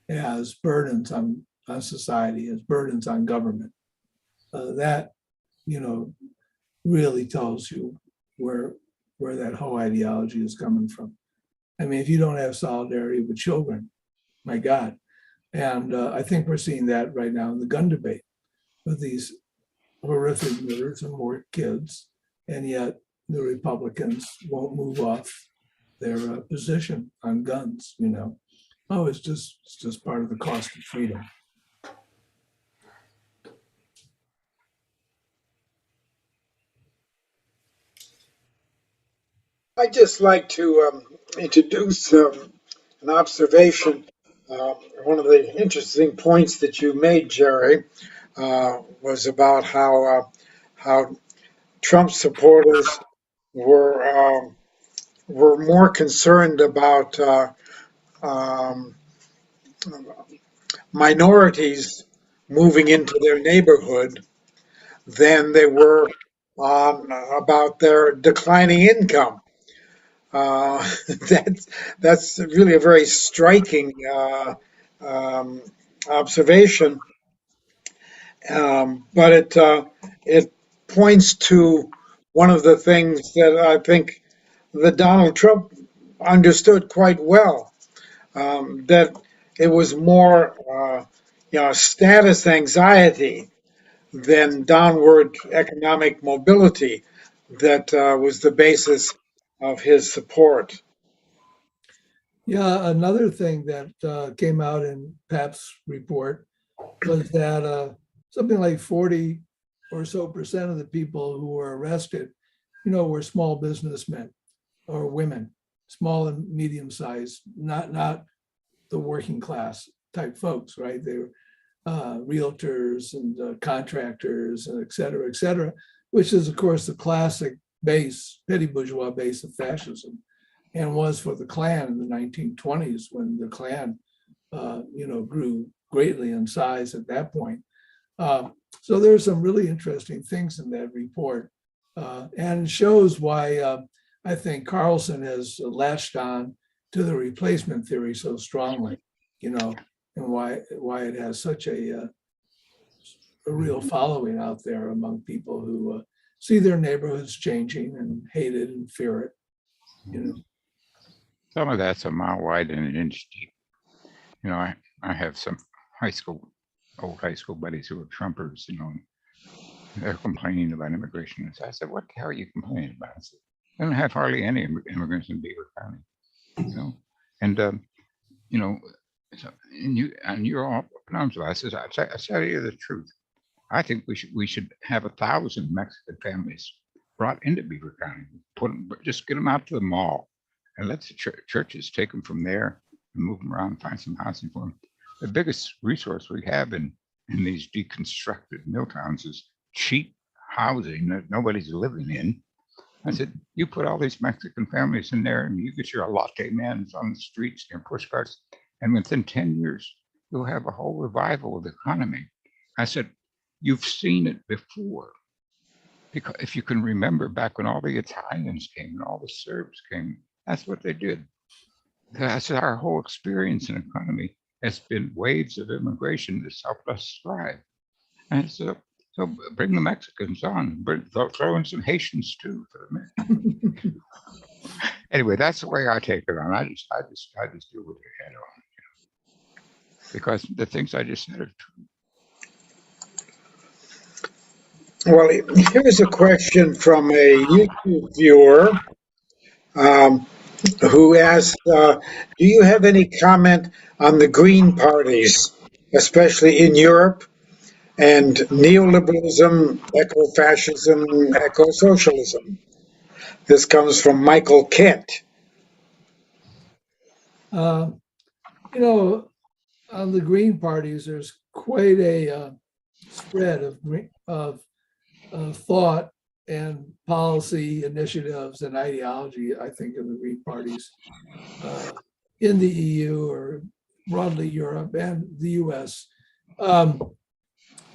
as burdens on society, as burdens on government. That, you know, really tells you where that whole ideology is coming from. I mean, if you don't have solidarity with children, my God. And I think we're seeing that right now in the gun debate with these horrific murders of more kids, and yet the Republicans won't move off their position on guns, you know. Oh, it's just part of the cost of freedom. I'd just like to introduce an observation. One of the interesting points that you made, Jerry, was about how Trump supporters were more concerned about minorities moving into their neighborhood than they were about their declining income. That's really a very striking observation, but it points to one of the things that I think that Donald Trump understood quite well, that it was more status anxiety than downward economic mobility that was the basis of his support. Yeah, another thing that came out in PAP's report was that something like 40 or so percent of the people who were arrested, were small businessmen or women, small and medium sized, not the working class type folks, right? They were realtors and contractors and et cetera, which is, of course, the classic base, petty bourgeois base of fascism, and was for the Klan in the 1920s when the Klan, grew greatly in size at that point. So there's some really interesting things in that report, and shows why I think Carlson has latched on to the replacement theory so strongly, and why it has such a real following out there among people who see their neighborhoods changing and hate it and fear it. Some of that's a mile wide and an inch deep. I have some old high school buddies who are Trumpers, they're complaining about immigration. And so I said, what the hell are you complaining about? I said, they don't have hardly any immigrants in Beaver County, and, so, and you're all up in arms about it. I said, I tell you the truth. I think we should have 1,000 Mexican families brought into Beaver County, just get them out to the mall and let the churches take them from there and move them around, find some housing for them. The biggest resource we have in these deconstructed mill towns is cheap housing that nobody's living in. I said, you put all these Mexican families in there and you get your latte men on the streets and push carts, and within 10 years, you'll have a whole revival of the economy. I said, you've seen it before. Because if you can remember back when all the Italians came and all the Serbs came, that's what they did. That's our whole experience in economy has been waves of immigration that's helped us thrive. And so bring the Mexicans on, throw in some Haitians too for the minute. Anyway, that's the way I take it on. I just deal with it head on, because the things I just said are true. Well, here's a question from a YouTube viewer who asked, do you have any comment on the Green parties, especially in Europe, and neoliberalism, ecofascism, ecosocialism? This comes from Michael Kent. On the Green parties, there's quite a spread of thought and policy initiatives and ideology, I think, in the Green parties in the EU or broadly Europe and the US.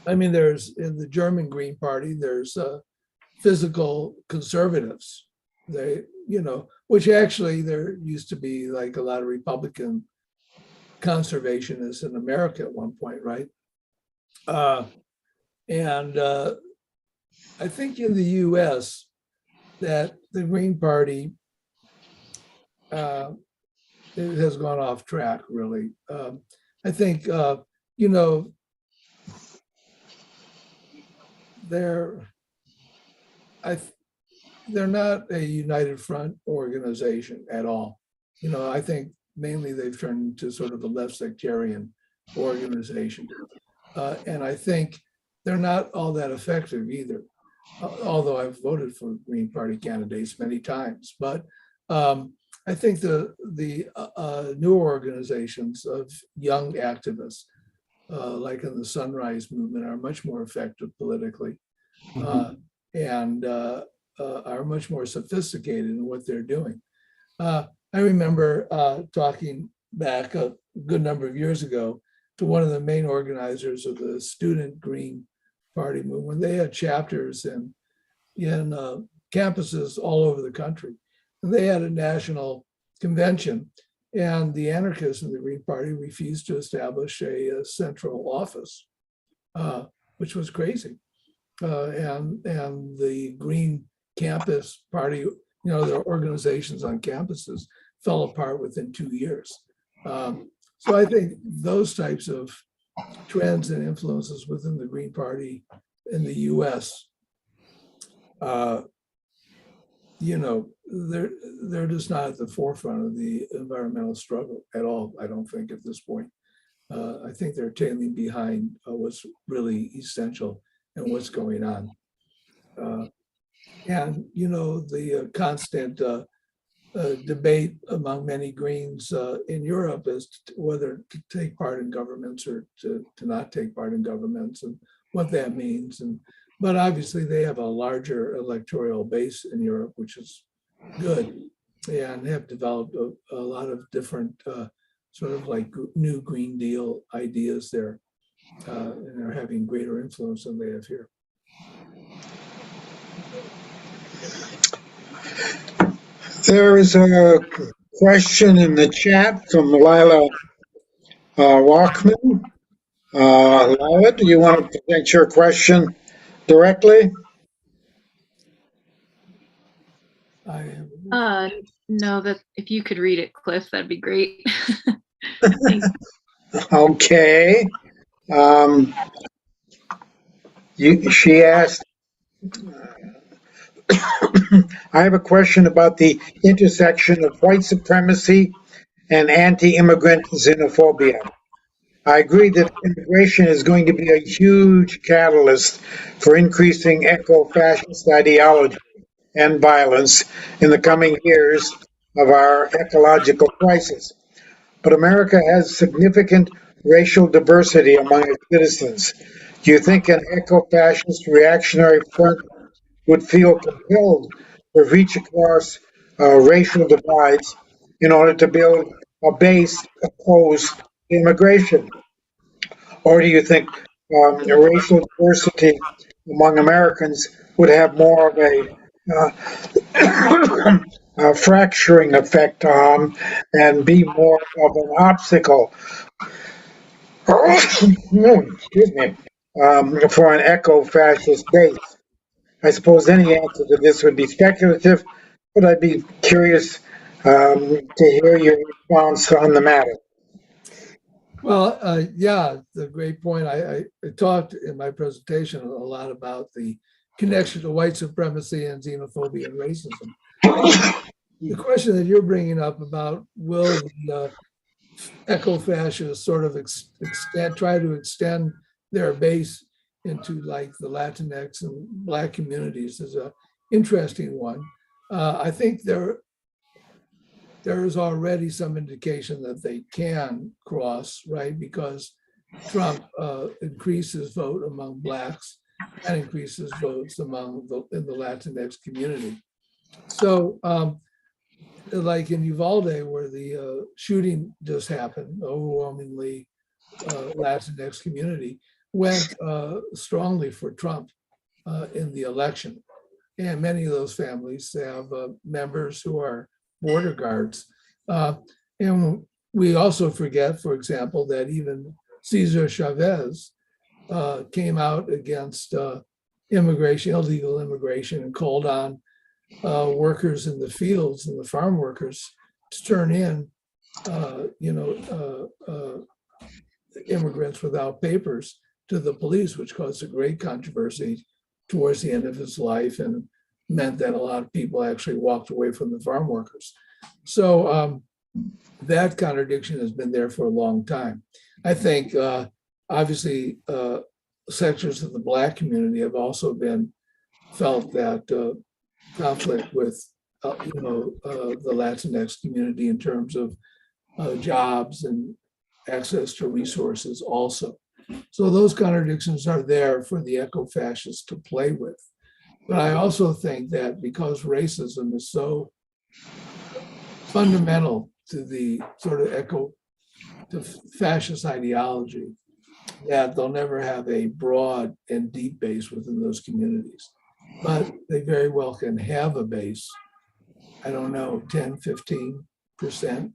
There's in the German Green Party, there's physical conservatives. Which actually there used to be like a lot of Republican conservationists in America at one point, right? And I think in the US that the Green Party it has gone off track, really. I think, they're not a united front organization at all. I think mainly they've turned into sort of a left sectarian organization. And I think they're not all that effective either, although I've voted for Green Party candidates many times. But I think the new organizations of young activists, like in the Sunrise Movement, are much more effective politically. And are much more sophisticated in what they're doing. I remember talking back a good number of years ago to one of the main organizers of the Student Green Party movement. They had chapters in campuses all over the country. And they had a national convention, and the anarchists in the Green Party refused to establish a central office, which was crazy. And the Green Campus Party, their organizations on campuses fell apart within 2 years. So I think those types of trends and influences within the Green Party in the US they're just not at the forefront of the environmental struggle at all. I don't think at this point. I think they're tailing behind what's really essential and what's going on. And the constant debate among many Greens in Europe as to whether to take part in governments or to not take part in governments and what that means. But obviously they have a larger electoral base in Europe, which is good, and have developed a lot of different sort of like new Green Deal ideas there, and are having greater influence than they have here. There is a question in the chat from Lila Walkman. Lila, do you want to present your question directly? No, that if you could read it, Cliff, that'd be great. Okay. She asked, I have a question about the intersection of white supremacy and anti-immigrant xenophobia. I agree that immigration is going to be a huge catalyst for increasing eco-fascist ideology and violence in the coming years of our ecological crisis. But America has significant racial diversity among its citizens. Do you think an eco-fascist reactionary front would feel compelled to reach across racial divides in order to build a base opposed to immigration? Or do you think racial diversity among Americans would have more of a fracturing effect on and be more of an obstacle excuse me, for an eco-fascist base? I suppose any answer to this would be speculative, but I'd be curious to hear your response on the matter. Well, yeah, the great point. I talked in my presentation a lot about the connection to white supremacy and xenophobia and racism. The question that you're bringing up about will the eco-fascists sort of try to extend their base into like the Latinx and Black communities is an interesting one. I think there is already some indication that they can cross, right? Because Trump increases vote among Blacks and increases votes in the Latinx community. So like in Uvalde, where the shooting just happened, overwhelmingly Latinx community went strongly for Trump in the election. And many of those families have members who are border guards. And we also forget, for example, that even Cesar Chavez came out against immigration, illegal immigration, and called on workers in the fields and the farm workers to turn in, immigrants without papers to the police, which caused a great controversy towards the end of his life and meant that a lot of people actually walked away from the farm workers. So that contradiction has been there for a long time. I think obviously sectors of the Black community have also been felt that conflict with the Latinx community in terms of jobs and access to resources also. So those contradictions are there for the eco-fascists to play with. But I also think that because racism is so fundamental to the sort of fascist ideology, that they'll never have a broad and deep base within those communities. But they very well can have a base, I don't know, 10, 15%,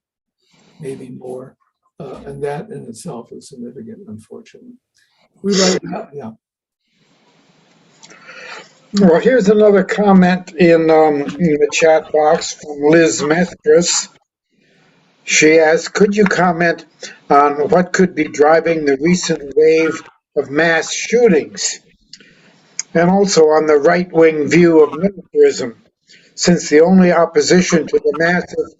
maybe more. And that in itself is significant, unfortunately. Yeah. Well, here's another comment in the chat box from Liz Mestris. She asks, could you comment on what could be driving the recent wave of mass shootings? And also on the right-wing view of militarism. since the only opposition to the massive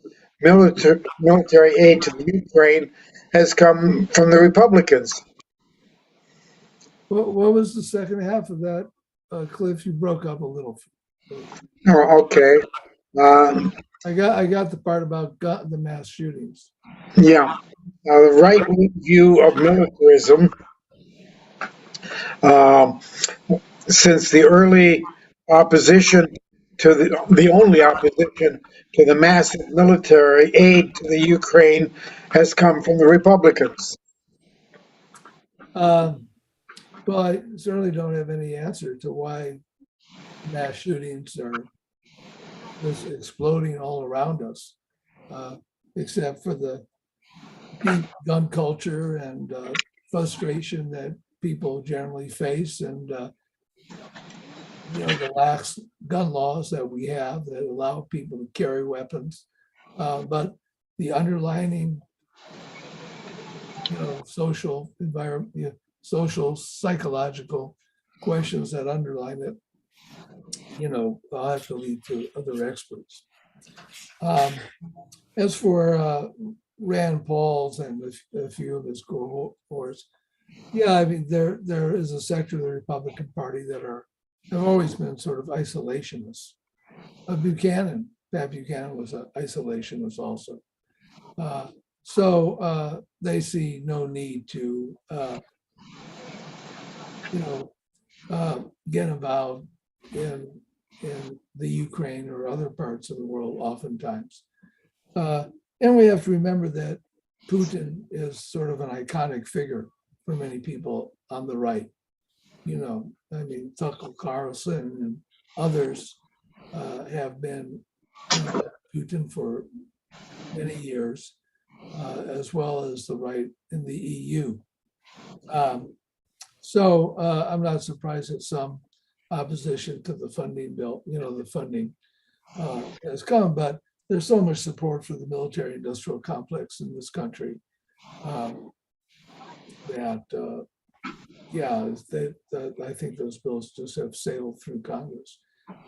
military aid to the Ukraine has come from the Republicans. What was the second half of that, Cliff? You broke up a little. Oh, okay. I got the part about the mass shootings. Yeah. The right-wing view of militarism, um, since the early opposition to the only opposition to the massive military aid to the Ukraine has come from the Republicans. Well, I certainly don't have any answer to why mass shootings are just exploding all around us, except for the deep gun culture and frustration that people generally face, and the lax gun laws that we have that allow people to carry weapons, but the underlining, social environment, social psychological questions that underline it, I'll have to leave to other experts. As for Rand Paul's and a few of his cohorts, yeah, I mean, there is a sector of the Republican Party that have always been sort of isolationists. Buchanan, Pat Buchanan was an isolationist also. So they see no need to, get involved in the Ukraine or other parts of the world oftentimes. And we have to remember that Putin is sort of an iconic figure for many people on the right. I mean, Tucker Carlson and others have been Putin for many years, as well as the right in the EU. So I'm not surprised at some opposition to the funding bill, the funding has come, but there's so much support for the military industrial complex in this country that, I think those bills just have sailed through Congress.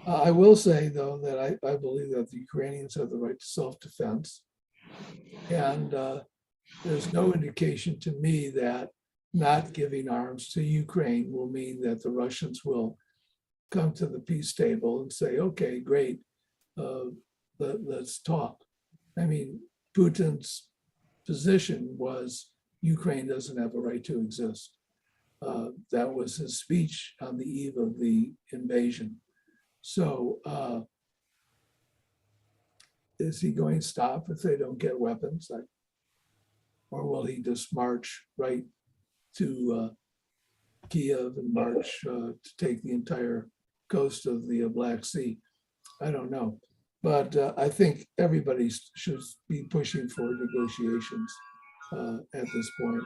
I will say, though, that I believe that the Ukrainians have the right to self-defense. And there's no indication to me that not giving arms to Ukraine will mean that the Russians will come to the peace table and say, okay, great, let's talk. I mean, Putin's position was Ukraine doesn't have a right to exist. That was his speech on the eve of the invasion. So is he going to stop if they don't get weapons? Or will he just march right to Kiev and march to take the entire coast of the Black Sea? I don't know. But I think everybody should be pushing for negotiations at this point.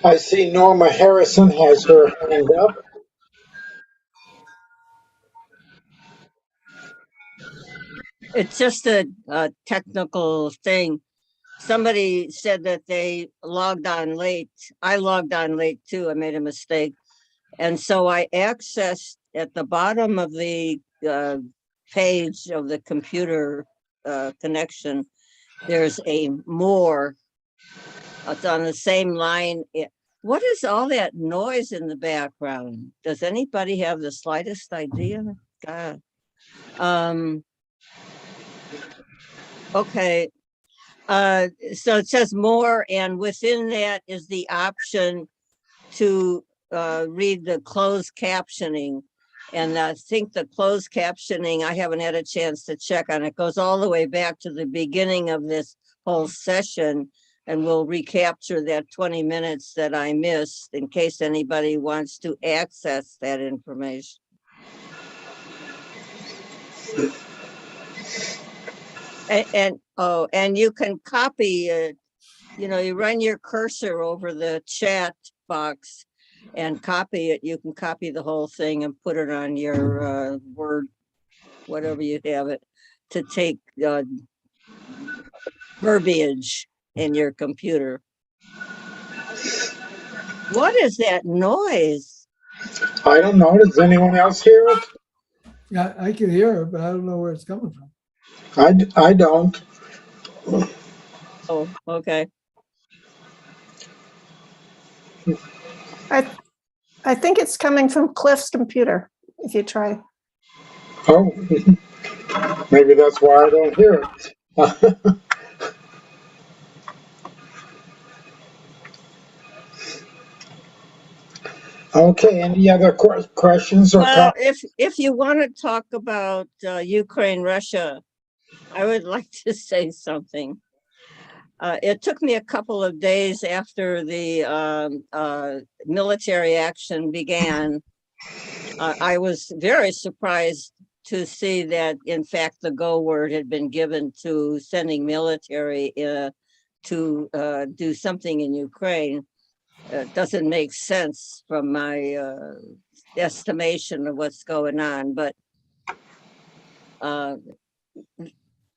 I see Norma Harrison has her hand up. It's just a technical thing. Somebody said that they logged on late. I logged on late too. I made a mistake. And so I accessed at the bottom of the page of the computer connection, there's a more. It's on the same line. What is all that noise in the background? Does anybody have the slightest idea? God. Okay. So it says more, and within that is the option to read the closed captioning. And I think the closed captioning, I haven't had a chance to check on it, goes all the way back to the beginning of this whole session, and we'll recapture that 20 minutes that I missed in case anybody wants to access that information. And you can copy it, you run your cursor over the chat box and copy it. You can copy the whole thing and put it on your Word, whatever you have it, to take verbiage in your computer. What is that noise? I don't know. Does anyone else hear it? Yeah, I can hear it, but I don't know where it's coming from. I don't. Oh, okay. I I think it's coming from Cliff's computer. If you try. Oh, maybe that's why I don't hear it. Okay, any other questions or Well, comments? if you want to talk about Ukraine, Russia, I would like to say something. It took me a couple of days after the military action began. I was very surprised to see that, in fact, the go word had been given to sending military to do something in Ukraine. It doesn't make sense from my estimation of what's going on, but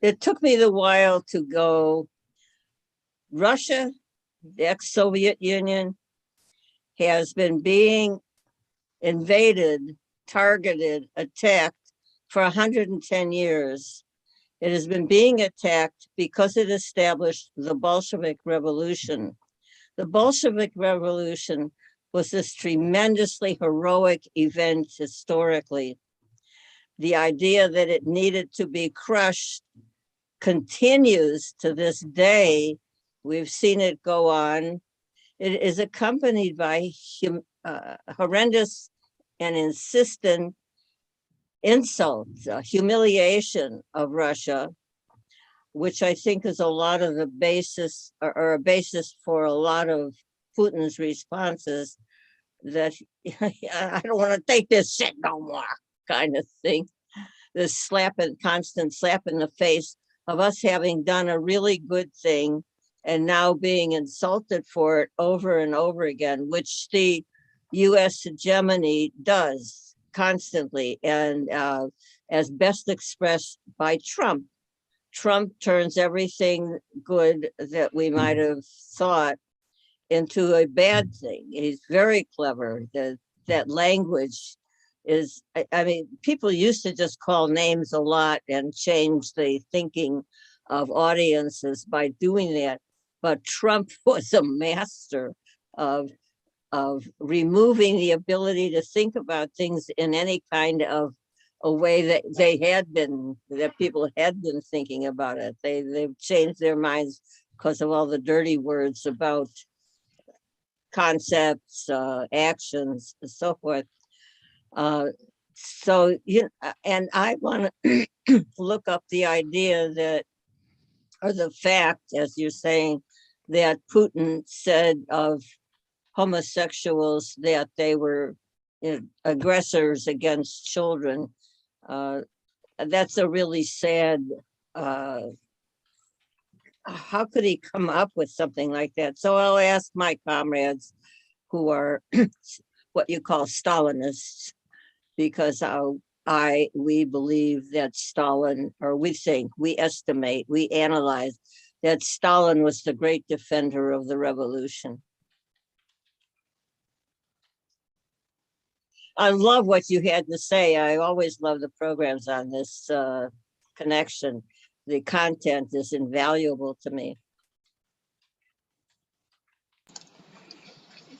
it took me a while to go. Russia, the ex-Soviet Union, has been being invaded, targeted, attacked for 110 years. It has been being attacked because it established the Bolshevik Revolution. The Bolshevik Revolution was this tremendously heroic event historically. The idea that it needed to be crushed continues to this day. We've seen it go on. It is accompanied by horrendous and insistent insults, humiliation of Russia, which I think is a lot of the basis or a basis for a lot of Putin's responses that I don't want to take this shit no more kind of thing. This constant slap in the face of us having done a really good thing and now being insulted for it over and over again, which the US hegemony does constantly, and as best expressed by Trump. Trump turns everything good that we might have thought into a bad thing. He's very clever. That language is, I mean, people used to just call names a lot and change the thinking of audiences by doing that. But Trump was a master of removing the ability to think about things in any kind of a way that people had been thinking about it. They've changed their minds because of all the dirty words about concepts, actions, and so forth. So and I want to look up the idea that, or the fact, as you're saying, that Putin said of homosexuals that they were aggressors against children. That's a really sad. How could he come up with something like that? So I'll ask my comrades who are what you call Stalinists, because we believe that Stalin, or we think, we estimate, we analyze that Stalin was the great defender of the revolution. I love what you had to say. I always love the programs on this connection. The content is invaluable to me.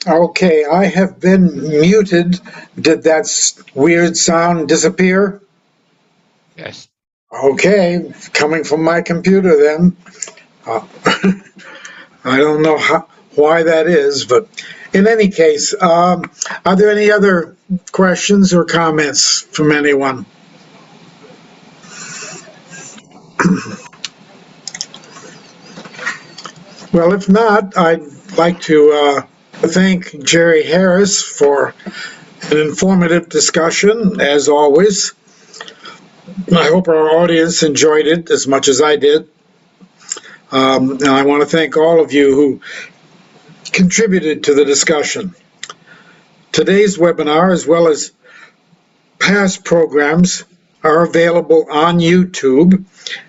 Okay, I have been muted. Did that weird sound disappear? Yes. Okay, coming from my computer then. I don't know why that is, but in any case, are there any other questions or comments from anyone? Well, if not, I'd like to thank Jerry Harris for an informative discussion, as always. I hope our audience enjoyed it as much as I did. And I want to thank all of you who contributed to the discussion. Today's webinar, as well as past programs, are available on YouTube,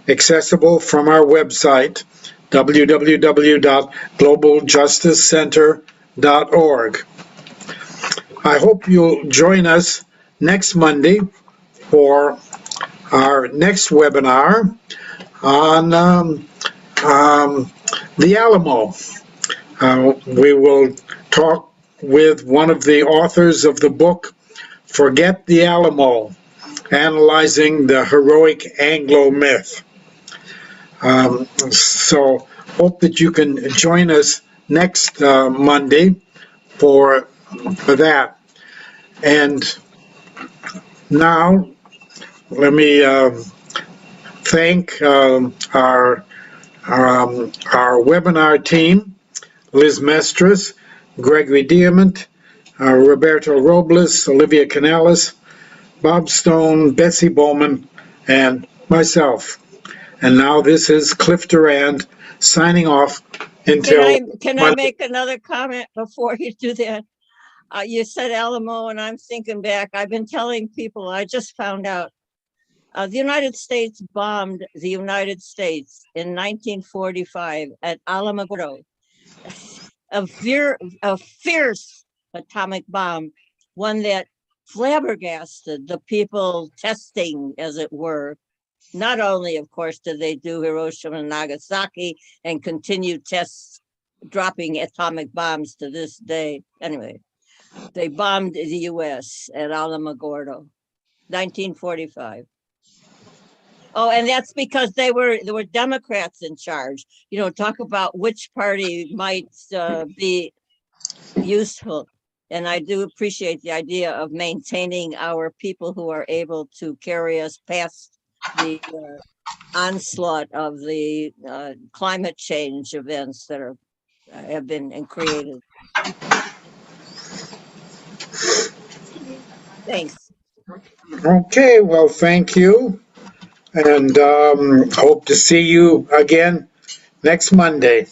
accessible from our website, www.globaljusticecenter.org. I hope you'll join us next Monday for our next webinar on the Alamo. We will talk with one of the authors of the book, Forget the Alamo, Analyzing the Heroic Anglo Myth. So hope that you can join us next Monday for that. And now let me thank our webinar team, Liz Mestras, Gregory Diamant, Roberto Robles, Olivia Canales, Bob Stone, Betsy Bowman, and myself. And now this is Cliff Durand signing off until Can I make another comment before you do that? You said Alamo, and I'm thinking back. I've been telling people, I just found out the United States bombed the United States in 1945 at Alamogordo, a fierce atomic bomb, one that flabbergasted the people testing, as it were. Not only, of course, did they do Hiroshima and Nagasaki and continue tests, dropping atomic bombs to this day. Anyway, they bombed the U.S. at Alamogordo, 1945. Oh, and that's because there were Democrats in charge. You know, talk about which party might be useful. And I do appreciate the idea of maintaining our people who are able to carry us past the onslaught of the climate change events that have been created. Thanks. Okay, well, thank you, and hope to see you again next Monday.